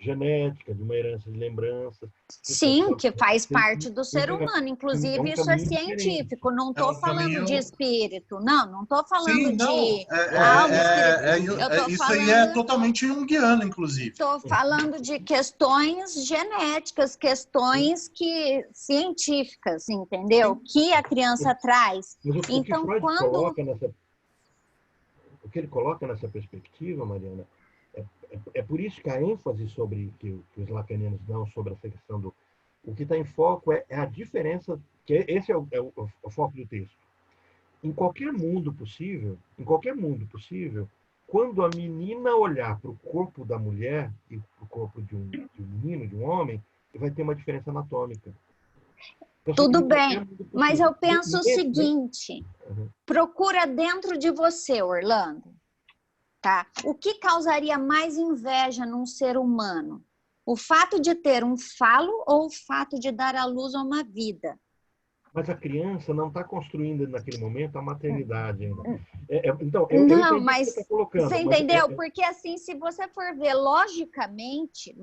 genética, de uma herança de lembranças.
Sim, que faz parte do ser humano. Inclusive, isso é científico. Não estou falando de espírito. Não estou falando de algo espiritual.
Isso aí é totalmente junguiano, inclusive.
Estou falando de questões genéticas, questões científicas, entendeu? Que a criança traz.
Então, o que ele coloca nessa perspectiva, Mariana, é por isso que a ênfase que os lacanianos dão sobre essa questão do... O que está em foco é a diferença, que esse é o foco do texto. Em qualquer mundo possível, quando a menina olhar para o corpo da mulher e para o corpo de um menino, de um homem, vai ter uma diferença anatômica. Então,
Tudo
assim,
bem,
é muito possível.
mas eu penso o
Nesse-
seguinte,
Uhum.
procura dentro de você, Orlando, tá? O que causaria mais inveja num ser humano? O fato de ter um falo ou o fato de dar à luz a uma vida?
Mas a criança não está construindo naquele momento a maternidade ainda. Então, eu
Não,
entendi o que você está
mas
colocando.
você entendeu? Porque assim, se você for ver logicamente,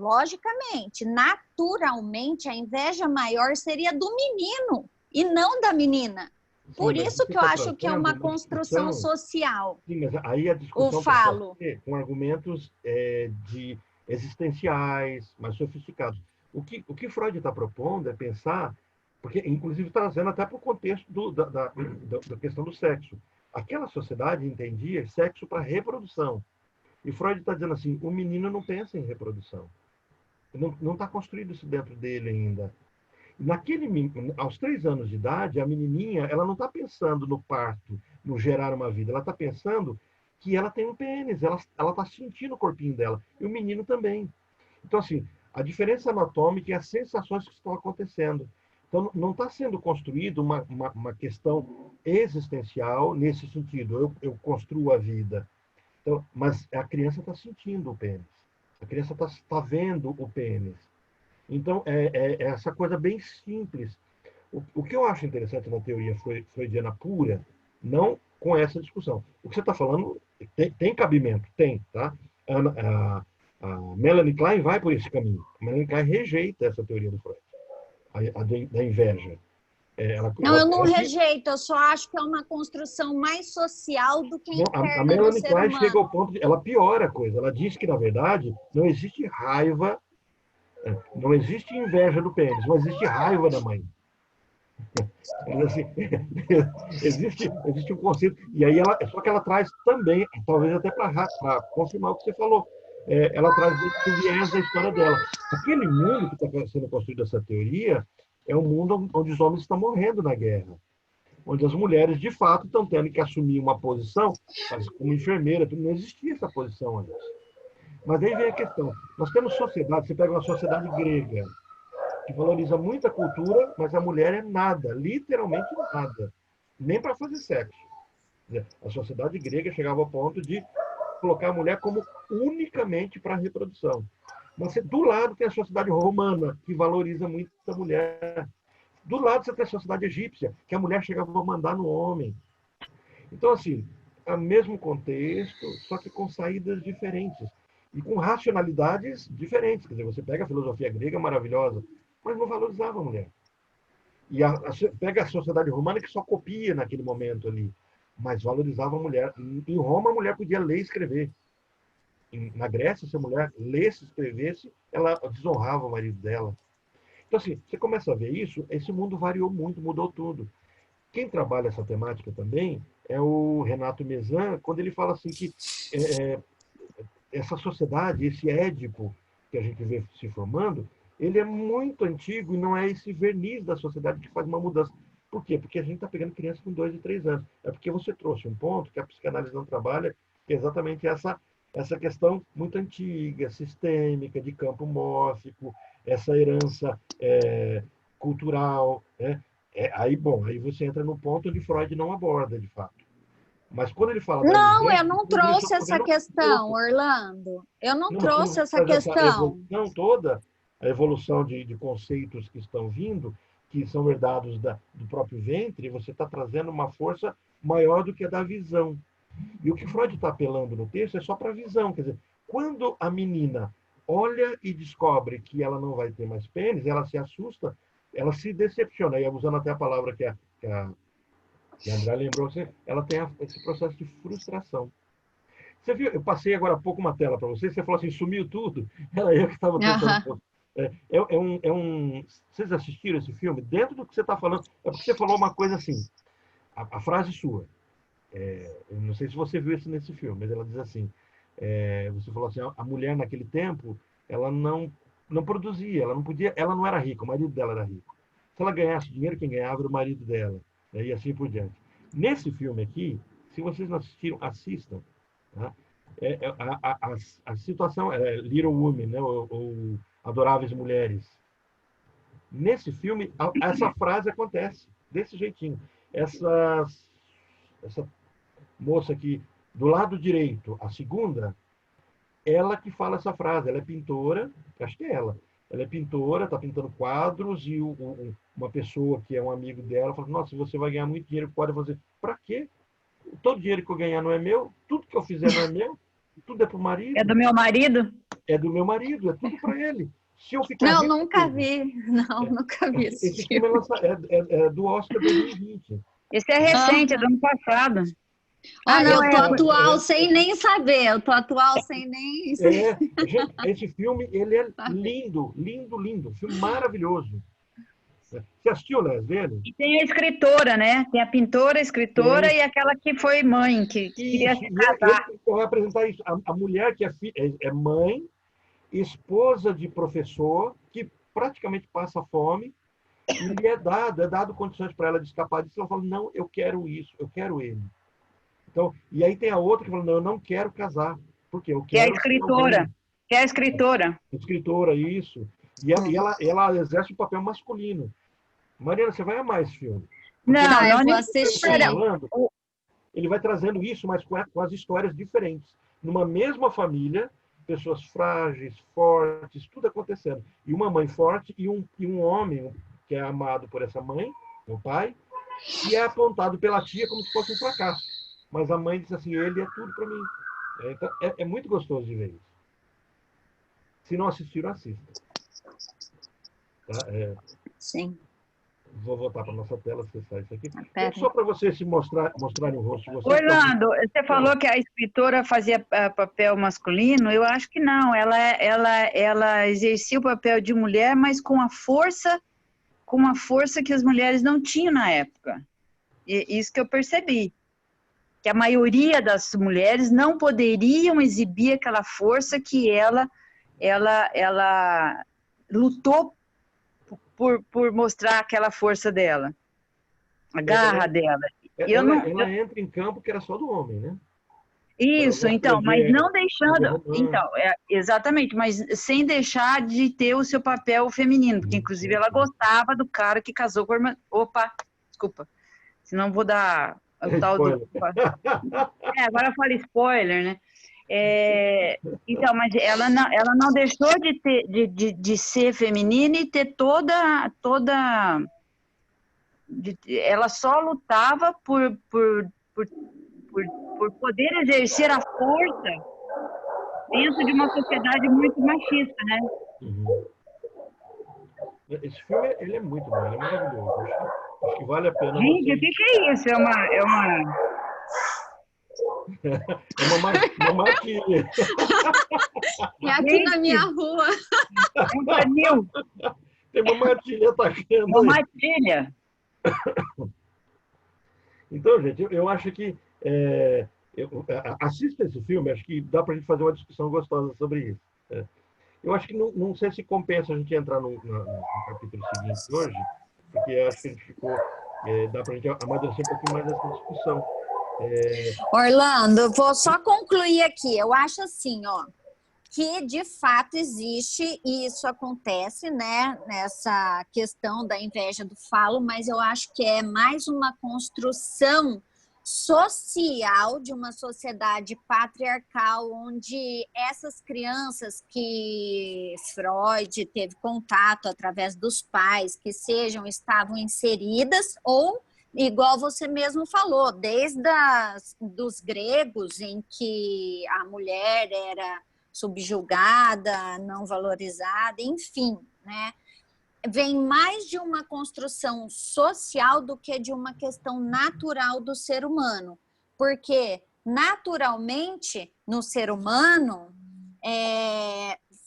naturalmente, a inveja maior seria do menino e não da menina. Por
Sim, mas
isso
você
que eu
está
acho que é
trazendo
uma construção
discussão.
social,
Sim, mas aí a
o
discussão pode
falo.
ser com argumentos de existenciais, mais sofisticados. O que Freud está propondo é pensar, porque inclusive trazendo até para o contexto da questão do sexo. Aquela sociedade entendia sexo para reprodução. E Freud está dizendo assim, o menino não pensa em reprodução. Não está construído isso dentro dele ainda. Aos 3 anos de idade, a menininha, ela não está pensando no parto, no gerar uma vida, ela está pensando que ela tem um pênis, ela está sentindo o corpinho dela, e o menino também. Então, assim, a diferença anatômica é as sensações que estão acontecendo. Então, não está sendo construído uma questão existencial nesse sentido, eu construo a vida. Então, mas a criança está sentindo o pênis, a criança está vendo o pênis. Então, é essa coisa bem simples. O que eu acho interessante na teoria freudiana pura, não com essa discussão. O que você está falando tem cabimento, tem, tá? A Melanie Klein vai por esse caminho. A Melanie Klein rejeita essa teoria do Freud, da inveja.
Não, eu não rejeito, eu só acho que é uma construção mais social do que
não, a
interna do
Melanie
ser
Klein chega ao
humano.
ponto de... Ela piora a coisa. Ela diz que, na verdade, não existe raiva, não existe inveja do pênis, não existe raiva da mãe. Assim, existe um conceito. E aí só que ela traz também, talvez até para confirmar o que você falou, ela traz o viés da história dela. Aquele mundo que está sendo construído essa teoria é um mundo onde os homens estão morrendo na guerra, onde as mulheres de fato estão tendo que assumir uma posição, mas como enfermeira, não existia essa posição antes. Mas aí vem a questão: nós temos sociedade, você pega uma sociedade grega, que valoriza muito a cultura, mas a mulher é nada, literalmente nada, nem para fazer sexo. A sociedade grega chegava ao ponto de colocar a mulher como unicamente para a reprodução. Mas do lado tem a sociedade romana, que valoriza muito a mulher. Do lado você tem a sociedade egípcia, que a mulher chegava a mandar no homem. Então, assim, é o mesmo contexto, só que com saídas diferentes. E com racionalidades diferentes. Quer dizer, você pega a filosofia grega maravilhosa, mas não valorizava a mulher. E pega a sociedade romana que só copia naquele momento ali, mas valorizava a mulher. Em Roma, a mulher podia ler e escrever. Na Grécia, se a mulher lesse e escrevesse, ela desonrava o marido dela. Então, assim, você começa a ver isso, esse mundo variou muito, mudou tudo. Quem trabalha essa temática também é o Renato Mezan, quando ele fala assim que essa sociedade, esse Édipo que a gente vê se formando, ele é muito antigo e não é esse verniz da sociedade que faz uma mudança. Por quê? Porque a gente está pegando crianças com 2 e 3 anos. É porque você trouxe um ponto que a psicanálise não trabalha, que é exatamente essa questão muito antiga, sistêmica, de campo mórfico, essa herança cultural. Né? Aí você entra no ponto onde Freud não aborda, de fato. Mas quando ele fala da
Não,
inveja,
eu não
ele
trouxe
está
essa
fazendo
questão,
pouco.
Orlando. Eu não
Não, mas quando
trouxe
você
essa
faz essa
questão.
evolução toda, a evolução de conceitos que estão vindo, que são herdados do próprio ventre, você está trazendo uma força maior do que a da visão. E o que Freud está apelando no texto é só para a visão. Quer dizer, quando a menina olha e descobre que ela não vai ter mais pênis, ela se assusta, ela se decepciona. E usando até a palavra que a André lembrou, ela tem esse processo de frustração. Você viu? Eu passei agora há pouco uma tela para você falou assim, sumiu tudo. Era eu que estava tentando. Vocês assistiram esse filme? Dentro do que você está falando, é porque você falou uma coisa assim, a frase sua. Eu não sei se você viu isso nesse filme, mas ela diz assim, você falou assim, a mulher naquele tempo, ela não produzia, ela não podia, ela não era rica, o marido dela era rico. Se ela ganhasse dinheiro, quem ganhava era o marido dela, né? E assim por diante. Nesse filme aqui, se vocês não assistiram, assistam. Tá? A situação é Little Women, né? ou Adoráveis Mulheres. Nesse filme, essa frase acontece desse jeitinho. Essa moça aqui, do lado direito, a segunda, ela que fala essa frase. Ela é pintora, acho que é ela. Ela é pintora, está pintando quadros, e uma pessoa que é um amigo dela fala: nossa, você vai ganhar muito dinheiro, pode fazer. Para quê? Todo dinheiro que eu ganhar não é meu, tudo que eu fizer não é meu, tudo é para o marido.
É do meu marido?
É do meu marido, é tudo para ele. Se eu ficar
Não,
rico,
nunca vi. Não, nunca vi esse
esse filme é do Oscar 2020.
Esse é recente, é do ano passado.
Eu tô atual sem nem saber. Eu tô atual sem nem...
Gente, esse filme, ele é lindo, lindo, lindo. Filme maravilhoso. Você assistiu, né, dele?
E tem a escritora, né? Tem a pintora, a escritora e aquela que foi mãe, que queria se casar.
Eu vou apresentar isso. A mulher que é mãe, esposa de professor, que praticamente passa fome, e lhe é dado condições para ela de escapar disso. Ela fala: não, eu quero isso, eu quero ele. Então, e aí tem a outra que fala: não, eu não quero casar, porque eu quero...
Que é a escritora. Que é a escritora.
Escritora, isso. E ela exerce um papel masculino. Mariana, você vai amar esse filme.
Não,
eu vou
nem
assistir.
Ele vai trazendo isso, mas com as histórias diferentes. Numa mesma família, pessoas frágeis, fortes, tudo acontecendo. E uma mãe forte e um homem que é amado por essa mãe, o pai, e é apontado pela tia como se fosse um fracasso. Mas a mãe diz assim: ele é tudo para mim. Então, é muito gostoso de ver isso. Se não assistiram, assistam. Tá?
Sim.
Vou voltar para a nossa tela, você sai isso aqui. Só para vocês mostrarem o rosto de vocês.
Orlando, você falou que a escritora fazia papel masculino. Eu acho que não. Ela exercia o papel de mulher, mas com uma força que as mulheres não tinham na época. E isso que eu percebi. Que a maioria das mulheres não poderiam exibir aquela força que ela lutou por mostrar aquela força dela, a garra dela.
Ela entra em campo que era só do homem, né?
Isso, então, mas não deixando... Então, exatamente, mas sem deixar de ter o seu papel feminino, porque inclusive ela gostava do cara que casou com a irmã... Opa, desculpa, senão vou dar o tal do... Agora eu falo spoiler, né? Então, mas ela não deixou de ser feminina e ter ela só lutava por poder exercer a força dentro de uma sociedade muito machista, né?
Uhum. Esse filme, ele é muito bom, ele é maravilhoso. Acho que vale a pena.
Gente, o que é isso? É uma
matilha.
É aqui na minha rua.
É um canil.
Tem uma matilha atacando.
Uma matilha.
Então, gente, eu acho que assista esse filme, acho que dá para a gente fazer uma discussão gostosa sobre isso. Eu acho que não sei se compensa a gente entrar no capítulo seguinte hoje, porque acho que a gente ficou... dá para a gente amadurecer um pouquinho mais essa discussão.
Orlando, eu vou só concluir aqui. Eu acho assim, que de fato existe, e isso acontece, né, nessa questão da inveja do falo, mas eu acho que é mais uma construção social de uma sociedade patriarcal, onde essas crianças que Freud teve contato através dos pais, que estavam inseridas, ou, igual você mesmo falou, desde dos gregos, em que a mulher era subjugada, não valorizada, enfim, né? Vem mais de uma construção social do que de uma questão natural do ser humano, porque naturalmente no ser humano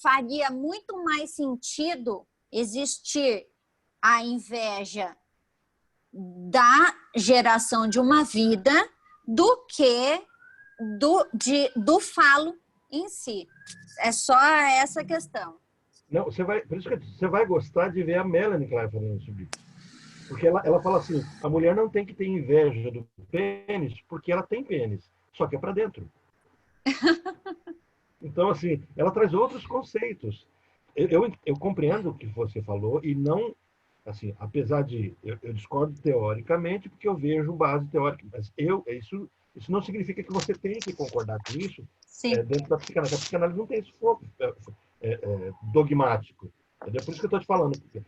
faria muito mais sentido existir a inveja da geração de uma vida do que do falo em si. É só essa questão.
Não, por isso que você vai gostar de ver a Melanie Klein falando sobre isso. Porque ela fala assim: a mulher não tem que ter inveja do pênis porque ela tem pênis, só que é para dentro. Então, assim, ela traz outros conceitos. Eu compreendo o que você falou e não assim, apesar de eu discordo teoricamente, porque eu vejo base teórica, mas isso não significa que você tem que concordar com isso dentro da psicanálise. A psicanálise não tem esse foco dogmático. Entendeu? Por isso que eu estou te falando. Porque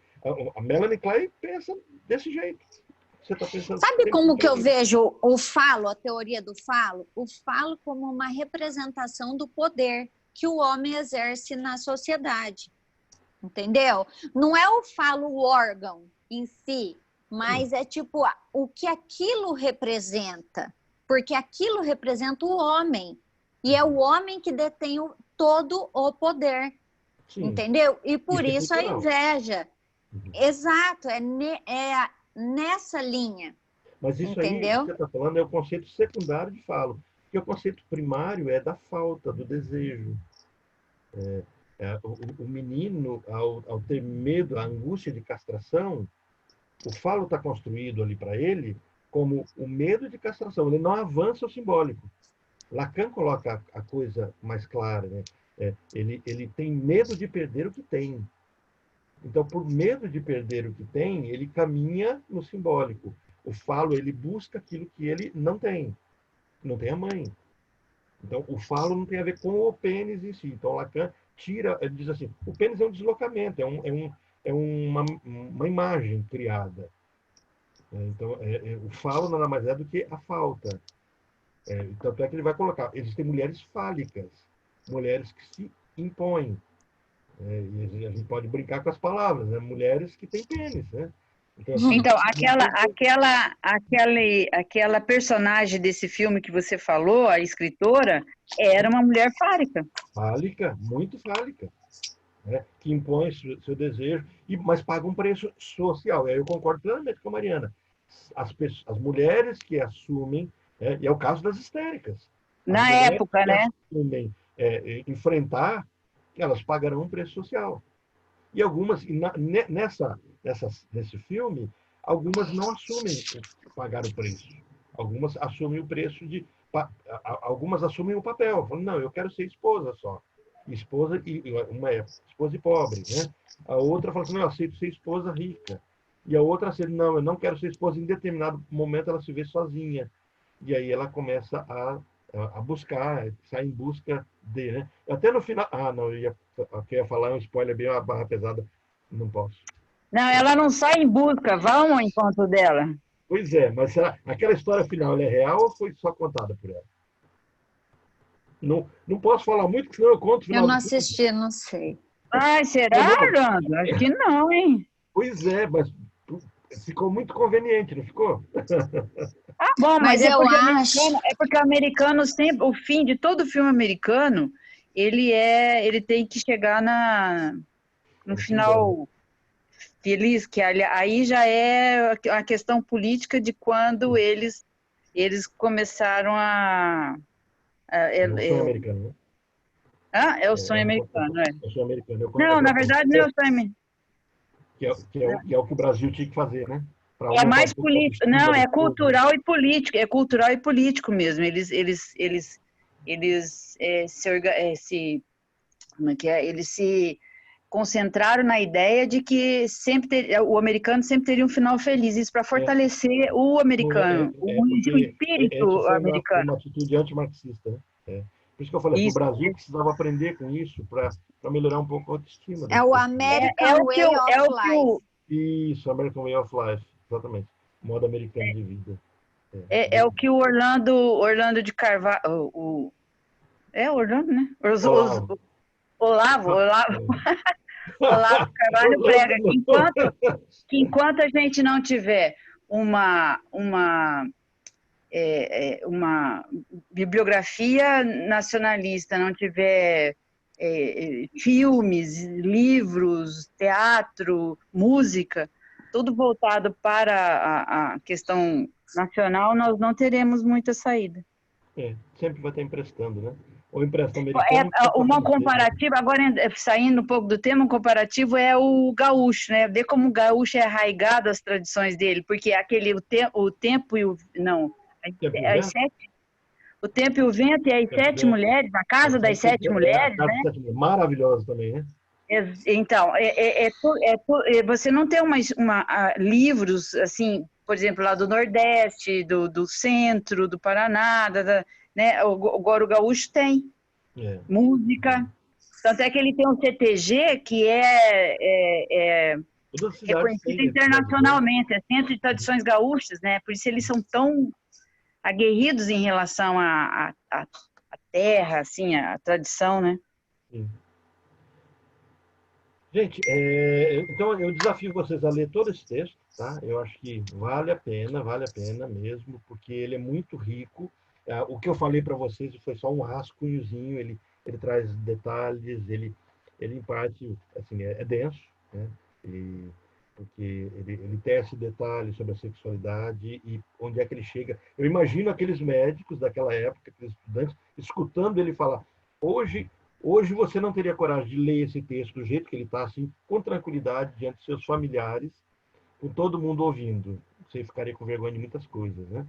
a Melanie Klein pensa desse jeito. Você tá pensando,
sabe como que eu vejo o falo, a teoria do falo? O falo como uma representação do poder que o homem exerce na sociedade. Entendeu? Não é o falo o órgão em si, mas é tipo o que aquilo representa. Porque aquilo representa o homem. E é o homem que detém todo o poder. Sim. Entendeu? E por isso a inveja. Exato, é nessa linha.
Mas isso
entendeu?
Aí que você está falando é o conceito secundário de falo. Porque o conceito primário é da falta, do desejo. O menino, ao ter medo, a angústia de castração, o falo está construído ali para ele como o medo de castração. Ele não avança o simbólico. Lacan coloca a coisa mais clara, né? Ele tem medo de perder o que tem. Então, por medo de perder o que tem, ele caminha no simbólico. O falo, ele busca aquilo que ele não tem. Não tem a mãe. Então, o falo não tem a ver com o pênis em si. Então, Lacan ele diz assim, o pênis é um deslocamento, é uma imagem criada. Então, o falo nada mais é do que a falta. Tanto é que ele vai colocar, existem mulheres fálicas, mulheres que se impõem. E a gente pode brincar com as palavras, né? Mulheres que têm pênis, né?
Então, aquela personagem desse filme que você falou, a escritora, era uma mulher fálica.
Fálica, muito fálica. Né? Que impõe seu desejo, mas paga um preço social. E aí eu concordo plenamente com a Mariana. As mulheres que assumem, e é o caso das histéricas.
Na época, né?
Assumem, enfrentar, elas pagarão um preço social. E algumas, nesse filme, algumas não assumem pagar o preço. Algumas assumem o preço de... Algumas assumem o papel. Falam, não, eu quero ser esposa só. Esposa, uma é esposa e pobre, né? A outra fala assim, não, eu aceito ser esposa rica. E a outra aceita, não, eu não quero ser esposa. Em determinado momento ela se vê sozinha. E aí ela começa a buscar, sai em busca de, né? Até no final... não, o que eu ia falar é um spoiler bem uma barra pesada. Não posso.
Não, ela não sai em busca, vão ao encontro dela.
Pois é, mas aquela história final, ela é real ou foi só contada por ela? Não posso falar muito, porque senão eu conto o final.
Eu não assisti, não sei.
Ai, será, Orlando? Acho que não, hein?
Pois é, mas ficou muito conveniente, não ficou?
Bom, mas eu acho... É porque o americano sempre... O fim de todo filme americano, ele tem que chegar no final feliz, que aí já é a questão política de quando eles começaram a...
É o sonho americano, né?
É o sonho americano,
É o sonho americano.
Não, na verdade não é o sonho americano.
Que é o que o Brasil tinha que fazer, né?
É mais político, não, é cultural e político, é cultural e político mesmo. Eles se concentraram na ideia de que o americano sempre teria um final feliz, isso para fortalecer o americano, o espírito americano.
Uma atitude antimarxista, né? Por isso que eu falei, o Brasil precisava aprender com isso para melhorar um pouco a autoestima.
É o American Way of Life.
Isso, American Way of Life, exatamente. Modo americano de vida.
É o que o Orlando de Carvalho... Orlando, né? Olavo Carvalho prega que enquanto a gente não tiver uma bibliografia nacionalista, não tiver filmes, livros, teatro, música, tudo voltado para a questão nacional, nós não teremos muita saída.
Sempre vai estar emprestando, né? Ou empréstimo americano.
Uma comparativa, agora saindo um pouco do tema, um comparativo é o gaúcho, né? Ver como o gaúcho é arraigado às tradições dele, porque o tempo e o... Não, o tempo e o vento e as 7 mulheres, a casa das 7 mulheres, né?
Maravilhosa também, né?
Então, você não tem livros, assim, por exemplo, lá do Nordeste, do Centro, do Paraná, né? Agora o Gaúcho tem música. Tanto é que ele tem um CTG que é reconhecido internacionalmente, é Centro de Tradições Gaúchas, né? Por isso eles são tão aguerridos em relação à terra, assim, à tradição, né?
Sim. Gente, então eu desafio vocês a ler todo esse texto, tá? Eu acho que vale a pena mesmo, porque ele é muito rico. O que eu falei para vocês foi só um rascunhozinho, ele traz detalhes, ele em parte, assim, é denso, né? Porque ele tece detalhes sobre a sexualidade e onde é que ele chega. Eu imagino aqueles médicos daquela época, aqueles estudantes, escutando ele falar, Hoje você não teria coragem de ler esse texto do jeito que ele está, assim, com tranquilidade, diante dos seus familiares, com todo mundo ouvindo. Você ficaria com vergonha de muitas coisas, né?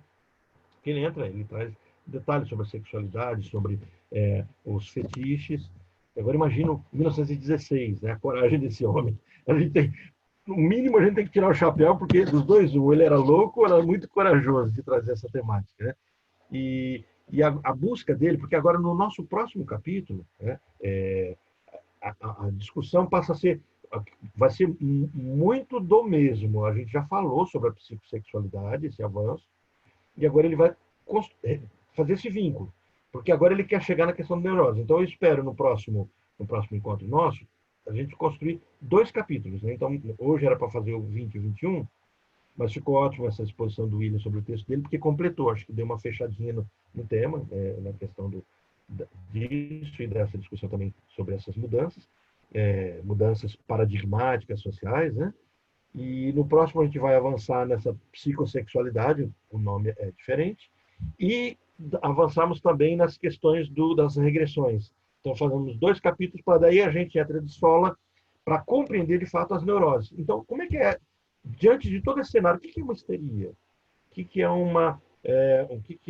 Ele traz detalhes sobre a sexualidade, sobre os fetiches. Agora imagino 1916, né? A coragem desse homem. No mínimo a gente tem que tirar o chapéu, porque dos dois, ele era louco ou era muito corajoso de trazer essa temática, né? E a busca dele, porque agora no nosso próximo capítulo, né, a discussão vai ser muito do mesmo. A gente já falou sobre a psicossexualidade, esse avanço, e agora ele vai fazer esse vínculo, porque agora ele quer chegar na questão da neurose. Então eu espero no próximo encontro nosso, a gente construir 2 capítulos, né? Então hoje era para fazer o 20 e o 21, mas ficou ótimo essa exposição do William sobre o texto dele, porque completou, acho que deu uma fechadinha no tema, na questão disso e dessa discussão também sobre essas mudanças paradigmáticas sociais, né? E no próximo a gente vai avançar nessa psicossexualidade, o nome é diferente, e avançamos também nas questões das regressões. Então fazemos 2 capítulos para daí a gente entra de sola para compreender de fato as neuroses. Então, como é que é diante de todo esse cenário, o que é uma histeria? O que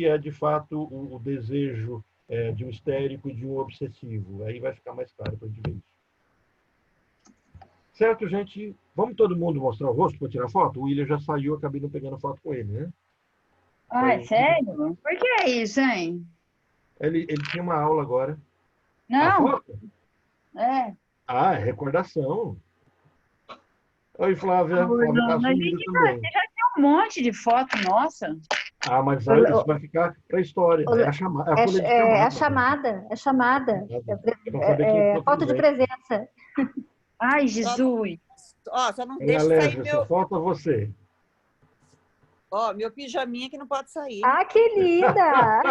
é de fato o desejo de um histérico e de um obsessivo? Aí vai ficar mais claro para a gente ver isso. Certo, gente? Vamos todo mundo mostrar o rosto para tirar foto? O William já saiu, acabei não pegando foto com ele, né?
Ah, é sério? Por que é isso, hein?
Ele tinha uma aula agora.
Não.
A foto?
É
recordação. Oi, Flávia. Flávia está assumida também.
Você já tem um monte de foto, nossa.
Mas isso vai ficar para a história. É a chamada.
É a chamada. É foto de presença.
Ai, Jesus.
Só não deixa sair meu...
Só falta você.
Meu pijaminha que não pode sair.
Ah, que linda!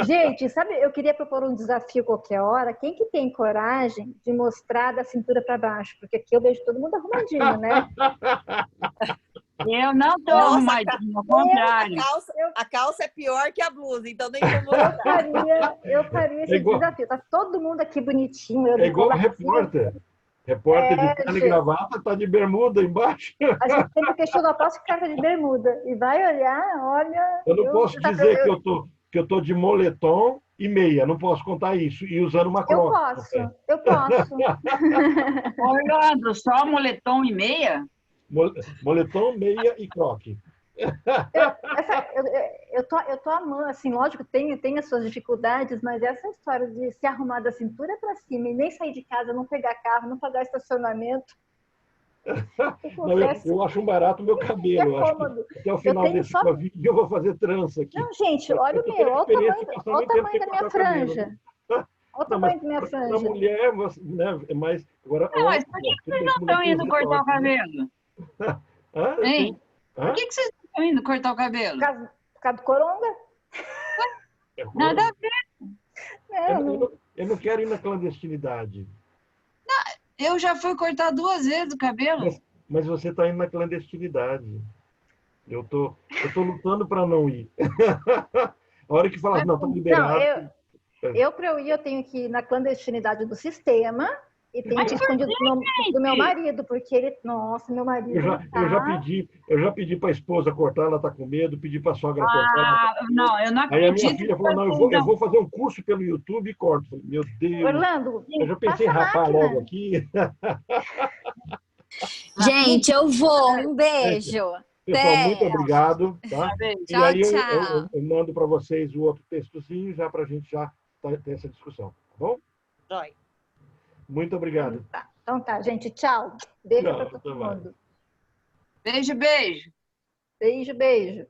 Gente, sabe, eu queria propor um desafio qualquer hora. Quem que tem coragem de mostrar da cintura para baixo? Porque aqui eu vejo todo mundo arrumadinho, né?
Eu não tô arrumadinho, ao contrário.
A calça é pior que a blusa, então nem como
eu faria esse desafio. Tá todo mundo aqui bonitinho.
É igual repórter. Repórter de terno e gravata tá de bermuda embaixo.
A gente sempre questiona, posso ficar de bermuda? E vai olhar, olha...
Eu não posso dizer que eu tô de moletom e meia, não posso contar isso. E usando uma croca.
Eu posso.
Olhando, só moletom e meia?
Moletom, meia e croque.
Eu tô amando, assim, lógico, tem as suas dificuldades, mas essa história de se arrumar da cintura para cima e nem sair de casa, não pegar carro, não pagar estacionamento.
Eu acho um barato o meu cabelo. Acho que até o final desse vídeo eu vou fazer trança aqui.
Não, gente, olha o meu, olha o tamanho da minha franja. Olha o tamanho da minha franja.
Para mulher, né, é mais... Agora,
mas por que vocês não estão indo cortar o cabelo? Hein? Por que vocês não estão indo cortar o cabelo?
Por causa do coronga.
Nada a ver.
Eu não quero ir na clandestinidade.
Eu já fui cortar 2 vezes o cabelo.
Mas você está indo na clandestinidade. Eu tô lutando para não ir. A hora que falar, não, estou liberado.
Para eu ir, eu tenho que ir na clandestinidade do sistema E tem que escondido do meu marido, porque ele... Nossa, meu marido
Eu já pedi para a esposa cortar, ela está com medo, pedi para a sogra cortar.
Não, eu não
Aí a
acredito.
minha filha falou, não, eu vou fazer um curso pelo YouTube e corto. Falei, meu Deus.
Orlando,
Eu já pensei em
passa a
rapar
máquina.
logo aqui.
Gente, eu vou. Um beijo.
Pessoal,
Até.
muito obrigado. Tá? E
Tchau,
aí
tchau.
eu mando para vocês o outro textozinho já para a gente já ter essa discussão. Tá bom?
Joia.
Muito obrigado.
Tá. Então tá, gente, tchau. Beijo
Tchau,
para
até
todo
mais.
mundo.
Beijo, beijo.
Beijo, beijo.